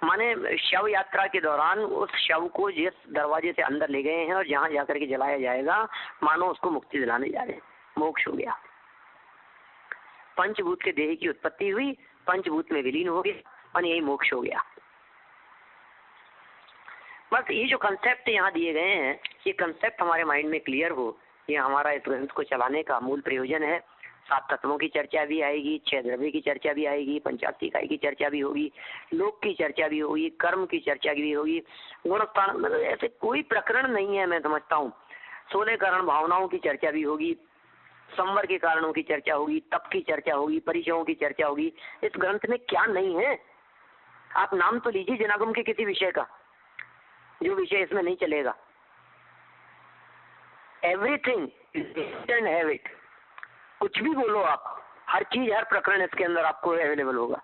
माने शव यात्रा के दौरान उस शव को जिस दरवाजे से अंदर ले गए हैं और जहां जाकर के जलाया जाएगा, मानो उसको मुक्ति दिलाने जा रहे हैं, मोक्ष हो गया। पंचभूत के देह की उत्पत्ति हुई, पंचभूत में विलीन हो गया और यही मोक्ष हो गया। बस ये जो कंसेप्ट यहाँ दिए गए हैं, ये कंसेप्ट हमारे माइंड में क्लियर हो, ये हमारा इस ग्रंथ को चलाने का मूल प्रयोजन है। 7 तत्वों की चर्चा भी आएगी, 6 द्रव्य की चर्चा भी आएगी, पंचाशती इकाई की चर्चा भी होगी, लोक की चर्चा भी होगी, कर्म की चर्चा भी होगी, गुणस्थान, मतलब ऐसे कोई प्रकरण नहीं है मैं समझता हूँ। 16 कारण भावनाओं की चर्चा भी होगी, संवर के कारणों की चर्चा होगी, तप की चर्चा होगी, परिचयों की चर्चा होगी। इस ग्रंथ में क्या नहीं है? आप नाम तो लीजिए जनागम के किसी विषय का जो विषय इसमें नहीं चलेगा। एवरीथिंग एंड हैव इट, कुछ भी बोलो आप, हर चीज हर प्रकरण इसके अंदर आपको अवेलेबल होगा।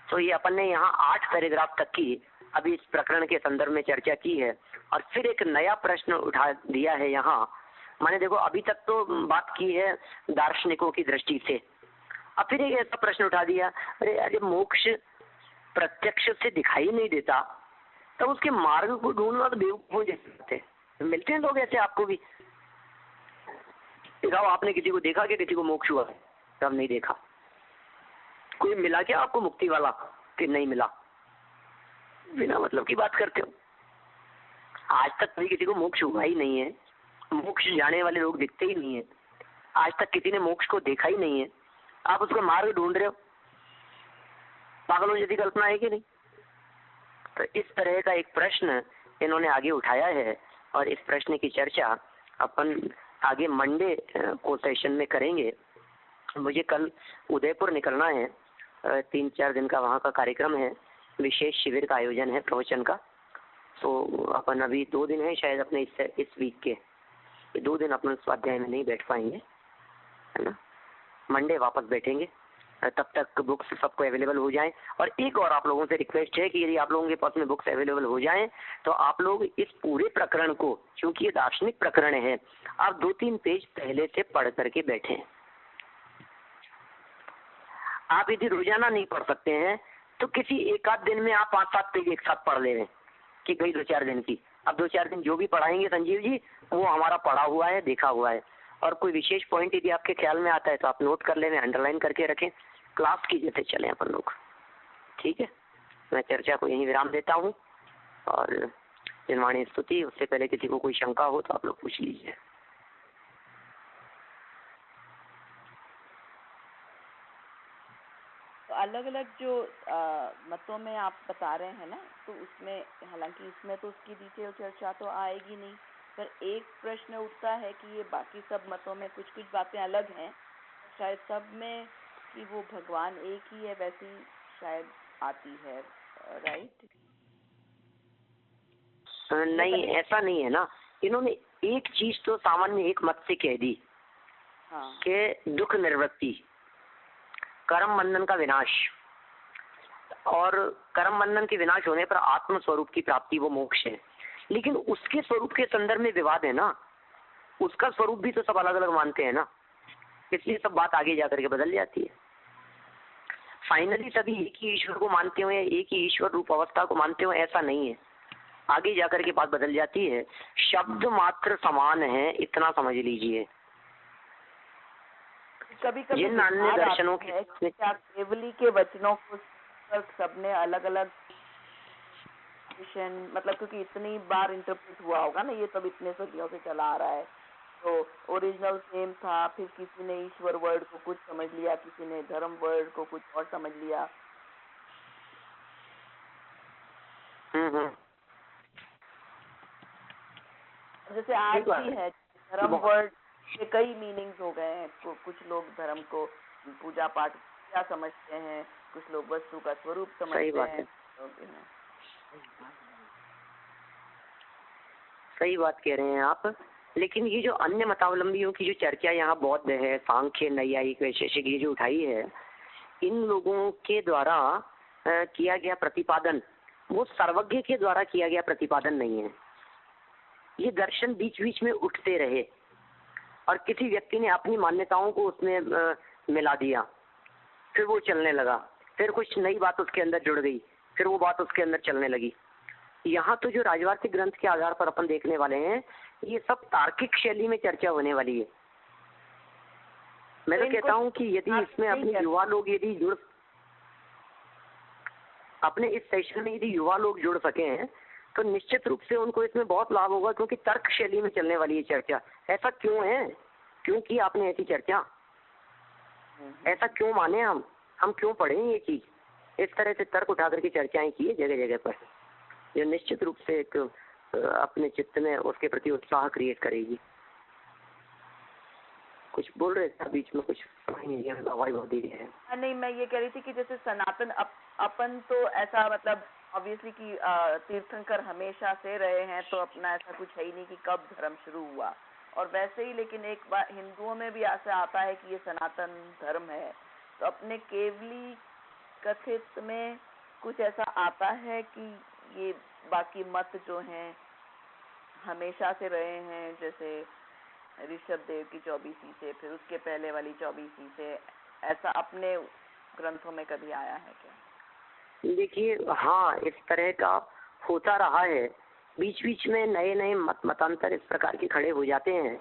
तो ये अपन ने यहाँ 8 पैराग्राफ तक की अभी इस प्रकरण के संदर्भ में चर्चा की है, और फिर एक नया प्रश्न उठा दिया है यहाँ। मैंने देखो अभी तक तो बात की है दार्शनिकों की दृष्टि से, अब फिर एक ऐसा प्रश्न उठा दिया, अरे मोक्ष प्रत्यक्ष से दिखाई नहीं देता, तब उसके मार्ग को ढूंढना तो बेवकूफों जैसे बात है। मिलते हैं लोग ऐसे आपको भी। दिखाओ आपने किसी को देखा कि किसी को मोक्ष हुआ है? तब नहीं देखा। कोई मिला क्या आपको मुक्ति वाला कि नहीं मिला? बिना मतलब की बात करते हो। आज तक कभी किसी को मोक्ष हुआ ही नहीं है। मोक्ष जाने वाले लोग दिखते ही नहीं है। आज तक किसी ने मोक्ष को देखा ही नहीं है। आप उसका मार्ग ढूंढ रहे हो। पागलों जैसी कल्पना है कि नहीं? तो इस तरह का एक प्रश्न इन्होंने आगे उठाया है और इस प्रश्न की चर्चा अपन आगे मंडे को सेशन में करेंगे। मुझे कल उदयपुर निकलना है। 3-4 दिन का वहाँ का कार्यक्रम है। विशेष शिविर का आयोजन है प्रवचन का। तो अपन अभी 2 दिन है शायद अपने इस वीक के। ये 2 दिन अपन स्वाध्याय में नहीं बैठ पाएंगे, है ना। मंडे वापस बैठेंगे। तब तक बुक्स सबको अवेलेबल हो जाएं। और एक और आप लोगों से रिक्वेस्ट है कि यदि आप लोगों के पास में बुक्स अवेलेबल हो जाएं तो आप लोग इस पूरे प्रकरण को, क्योंकि ये दार्शनिक प्रकरण है, आप 2-3 पेज पहले से पढ़ करके बैठें। आप यदि रोजाना नहीं पढ़ सकते हैं तो किसी एक आध दिन में आप 5-7 पेज एक साथ पढ़ ले रहे हैं कि कई 2-4 दिन की। अब 2-4 दिन जो भी पढ़ाएंगे संजीव जी वो हमारा पढ़ा हुआ है, देखा हुआ है। और कोई विशेष पॉइंट यदि आपके ख्याल में आता है तो आप नोट कर लें, अंडरलाइन करके रखें। क्लास की जैसे चले अपन लोग। ठीक है, मैं चर्चा को यहीं विराम देता हूँ। और जिनवाणी स्तुति, उससे पहले किसी को कोई शंका हो तो आप लोग पूछ लीजिए। तो अलग अलग जो मतों में आप बता रहे हैं ना, तो उसमें हालांकि इसमें तो उसकी डिटेल चर्चा तो आएगी नहीं, पर एक प्रश्न उठता है कि ये बाकी सब मतों में कुछ कुछ बातें अलग हैं, शायद सब में कि वो भगवान एक ही है वैसी शायद आती है, राइट? नहीं, ऐसा नहीं है ना। इन्होंने एक चीज तो सामान्य एक मत से कह दी कि दुख निवृत्ति, कर्म बंधन का विनाश, और कर्म बंधन के विनाश होने पर आत्म स्वरूप की प्राप्ति वो मोक्ष है। लेकिन उसके स्वरूप के संदर्भ में विवाद है ना। उसका स्वरूप भी तो सब अलग अलग मानते हैं ना, इसलिए सब बात आगे जाकर के बदल जाती है। फाइनली सभी एक ही ईश्वर को मानते हो या एक ही ईश्वर रूप अवस्था को मानते हो, ऐसा नहीं है। आगे जाकर के बात बदल जाती है। शब्द मात्र समान है, इतना समझ लीजिए। कभी कभी जिन अन्य दर्शनों के क्या केवली के वचनों को सबने अलग अलग मतलब, क्योंकि इतनी बार इंटरप्रेट हुआ होगा ना, ये सब इतने सदियों से चला आ रहा है, तो ओरिजिनल सेम था, फिर किसी ने ईश्वर वर्ड को कुछ समझ लिया, किसी ने धर्म वर्ड को कुछ और समझ लिया। जैसे आज भी है, धर्म वर्ड के कई मीनिंग्स हो गए हैं। कुछ लोग धर्म को पूजा पाठ क्या समझते हैं, कुछ लोग वस्तु का स्वरूप समझते हैं। सही बात कह रहे हैं आप। लेकिन ये जो अन्य मतावलंबियों की जो चर्चा यहाँ बौद्ध है, सांख्य, नैयायिक, वैशेषिक ये जो उठाई है, इन लोगों के द्वारा किया गया प्रतिपादन वो सर्वज्ञ के द्वारा किया गया प्रतिपादन नहीं है। ये दर्शन बीच बीच में उठते रहे और किसी व्यक्ति ने अपनी मान्यताओं को उसमें मिला दिया, फिर वो चलने लगा, फिर कुछ नई बात उसके अंदर जुड़ गई, फिर वो बात उसके अंदर चलने लगी। यहाँ तो जो राजवार्तिक ग्रंथ के आधार पर अपन देखने वाले हैं, ये सब तार्किक शैली में चर्चा होने वाली है। मैं तो कहता हूँ कि यदि इसमें अपने युवा लोग यदि अपने इस सेशन में यदि युवा लोग जुड़ सके हैं तो निश्चित रूप से उनको इसमें बहुत लाभ होगा, क्योंकि तर्क शैली में चलने वाली है चर्चा। ऐसा क्यों है? क्यों की आपने ऐसी चर्चा? ऐसा क्यों माने हम क्यों पढ़े ये चीज? इस तरह से तर्क उठा करके चर्चाएं की जगह जगह पर, जो निश्चित रूप से एक अपने चित्त में उसके प्रति उत्साह क्रिएट करेगी। कुछ बोल रहे थे बीच में, कुछ हवाई बहुत देरी है। नहीं, मैं ये कह रही थी कि जैसे सनातन अपन तो ऐसा मतलब ऑब्वियसली कि तीर्थंकर हमेशा से रहे हैं, तो अपना ऐसा कुछ है ही नहीं कि कब धर्म शुरू हुआ। और वैसे ही लेकिन एक बार हिंदुओं में भी ऐसा आता है कि ये सनातन धर्म है, तो अपने केवली कथित में कुछ ऐसा आता है कि ये बाकी मत जो हैं हमेशा से रहे हैं, जैसे ऋषभ देव की 24 से, फिर उसके पहले वाली 24 से, ऐसा अपने ग्रंथों में कभी आया है क्या? देखिए, हाँ, इस तरह का होता रहा है। बीच बीच में नए नए मतांतर इस प्रकार के खड़े हो जाते हैं।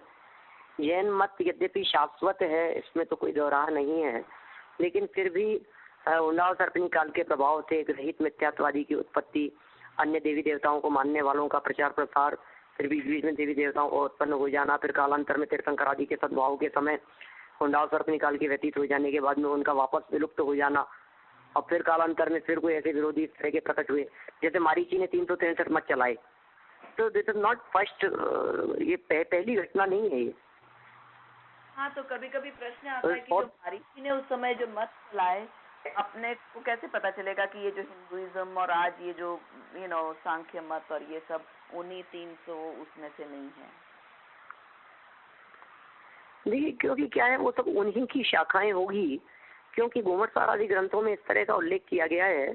जैन मत यद्यपि शाश्वत है, इसमें तो कोई दो राह नहीं है, लेकिन फिर भी उन्नाव सर्पणी काल के प्रभाव से एक रहित मिथ्यात्ववादी की उत्पत्ति, अन्य देवी देवताओं को मानने वालों का प्रचार प्रसार, फिर बीच बीच में देवी देवताओं को उत्पन्न हो जाना, फिर कालांतर में तीर्थंकर आदि के सद्भाव के समय उन्नाव सर्पणी काल के व्यतीत हो जाने के बाद में उनका वापस विलुप्त हो जाना, और फिर कालांतर में फिर कोई ऐसे विरोधी इस तरह के प्रकट हुए। जैसे मारीची ने 363 मत चलाए, तो दिस इज नॉट फर्स्ट, ये पहली घटना नहीं है ये। हाँ, तो कभी कभी प्रश्न आता है कि जो मारीची ने उस समय जो मत चलाए, अपने को कैसे पता चलेगा कि ये जो हिंदुइज्म और आज ये जो सांख्य मत और ये सब उन्हीं 300 उसमें से नहीं है? देखिए, क्योंकि क्या है, वो सब उन्हीं की शाखाएं होगी, क्योंकि घूमटसार आदि ग्रंथों में इस तरह का उल्लेख किया गया है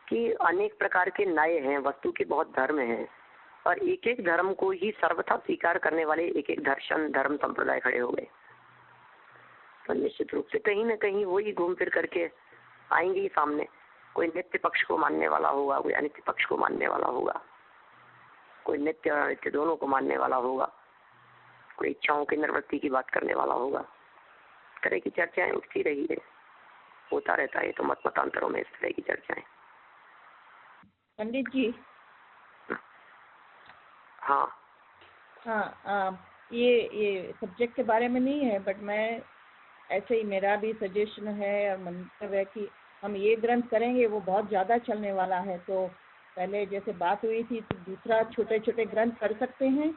कि अनेक प्रकार के न्याय हैं, वस्तु के बहुत धर्म हैं, और एक एक धर्म को ही सर्वथा स्वीकार करने वाले एक एक दर्शन धर्म संप्रदाय खड़े हो गए। तो निश्चित रूप से कहीं न कहीं वही घूम फिर करके आएंगे ही सामने। कोई नित्य पक्ष को मानने वाला होगा, कोई अनित्य पक्ष को मानने वाला होगा, कोई नित्य और अनित्य दोनों को मानने वाला होगा, कोई इच्छाओं की निवृत्ति की बात करने वाला होगा। इस तरह की चर्चाएं उठती रही है, होता रहता है। तो मतांतरों में इस तरह की चर्चाएं। पंडित जी। हाँ ये सब्जेक्ट के बारे में नहीं है, बट मैं ऐसे ही, मेरा भी सजेशन है और मंतव्य है कि हम ये ग्रंथ करेंगे, वो बहुत ज़्यादा चलने वाला है। तो पहले जैसे बात हुई थी, तो दूसरा छोटे छोटे ग्रंथ कर सकते हैं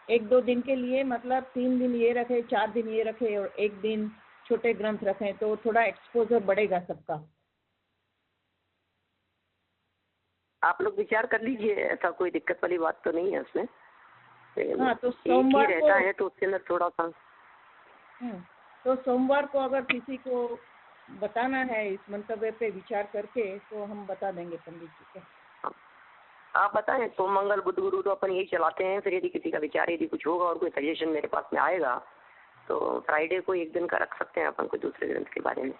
1-2 दिन के लिए, मतलब 3 दिन ये रखे, 4 दिन ये रखे और 1 दिन छोटे ग्रंथ रखें, तो थोड़ा एक्सपोजर बढ़ेगा सबका। आप लोग विचार कर लीजिए, ऐसा कोई दिक्कत वाली बात तो नहीं है उसमें। हाँ, तो सोमवार को रहता है, तो उसके अंदर थोड़ा सा तो सोमवार को अगर किसी को बताना है इस मंतव्य पे विचार करके, तो हम बता देंगे पंडित जी को। आप बताएं, सोम मंगल बुध गुरु तो अपन यही चलाते हैं। फिर यदि किसी का विचार, यदि कुछ होगा और कोई सजेशन मेरे पास में आएगा, तो फ्राइडे को एक दिन का रख सकते हैं अपन कोई दूसरे ग्रंथ के बारे में।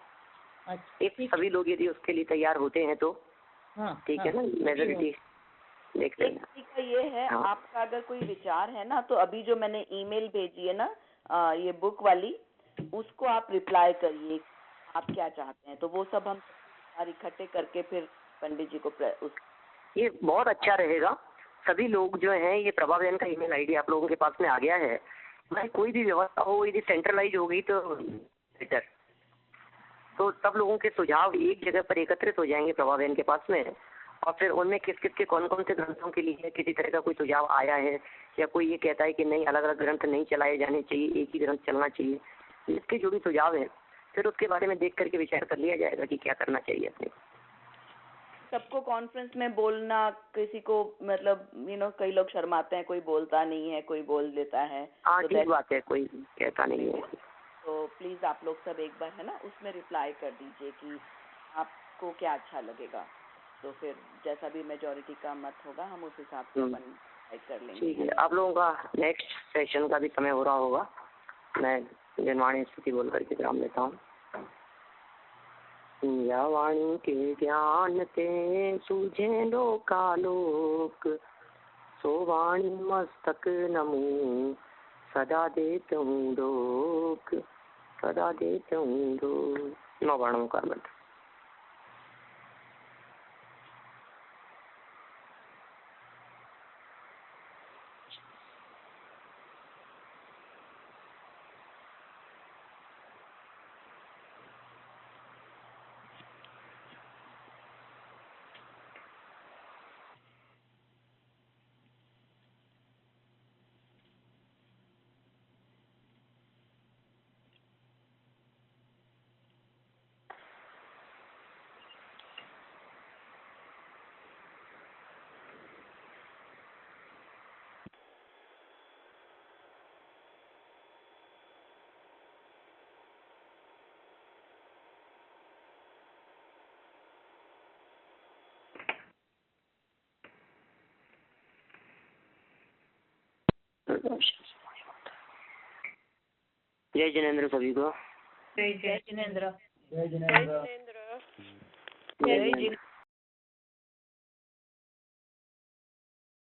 अच्छा, एक सभी लोग यदि उसके लिए तैयार होते हैं तो ठीक है ना, मेजोरिटी देख लेंगे। तरीका ये है, आपका अगर कोई विचार है ना, तो अभी जो मैंने ईमेल भेजी है ना, ये बुक वाली, उसको आप रिप्लाई करिए, आप क्या चाहते हैं, तो वो सब हम इकट्ठे करके फिर पंडित जी को ये बहुत अच्छा रहेगा। सभी लोग जो हैं, ये प्रभा बहन का ईमेल आईडी आप लोगों के पास में आ गया है। भाई कोई भी व्यवस्था हो, यदि सेंट्रलाइज हो गई तो बेटर, तो सब लोगों के सुझाव एक जगह पर एकत्रित हो जाएंगे प्रभा बहन के पास में, और फिर उनमें किस किस के कौन कौन से ग्रंथों के लिए किसी तरह का कोई सुझाव आया है, या कोई ये कहता है कि नहीं अलग अलग ग्रंथ नहीं चलाए जाने चाहिए, एक ही ग्रंथ चलना चाहिए, इसके जो भी सुझाव है फिर उसके बारे में देख करके विचार कर लिया जाएगा कि क्या करना चाहिए अपने। सबको कॉन्फ्रेंस में बोलना, किसी को मतलब कई लोग शर्माते हैं, कोई बोलता नहीं है, कोई बोल देता है। हाँ, ठीक बात है, कोई कहता नहीं है। तो प्लीज आप लोग सब एक बार है ना उसमें रिप्लाई कर दीजिए कि आपको क्या अच्छा लगेगा, तो फिर जैसा भी मेजोरिटी का मत होगा हम उस हिसाब से अपन कर लेंगे। ठीक है, आप लोगों का नेक्स्ट सेशन का भी समय हो रहा होगा। मैं जनवाणी स्थिति बोल करके विराम लेता हूँ। या वाणी के ज्ञान ते सूझे लोकालोक, सो वाणी मस्तक नमो सदा देत हूँ लोक, सदा देत हूँ लोक। 9 वर्णों का मंत्र। जय जिनेन्द्र सभी को। जय जिनेन्द्र। जय जिनेन्द्र। जय जिनेन्द्र।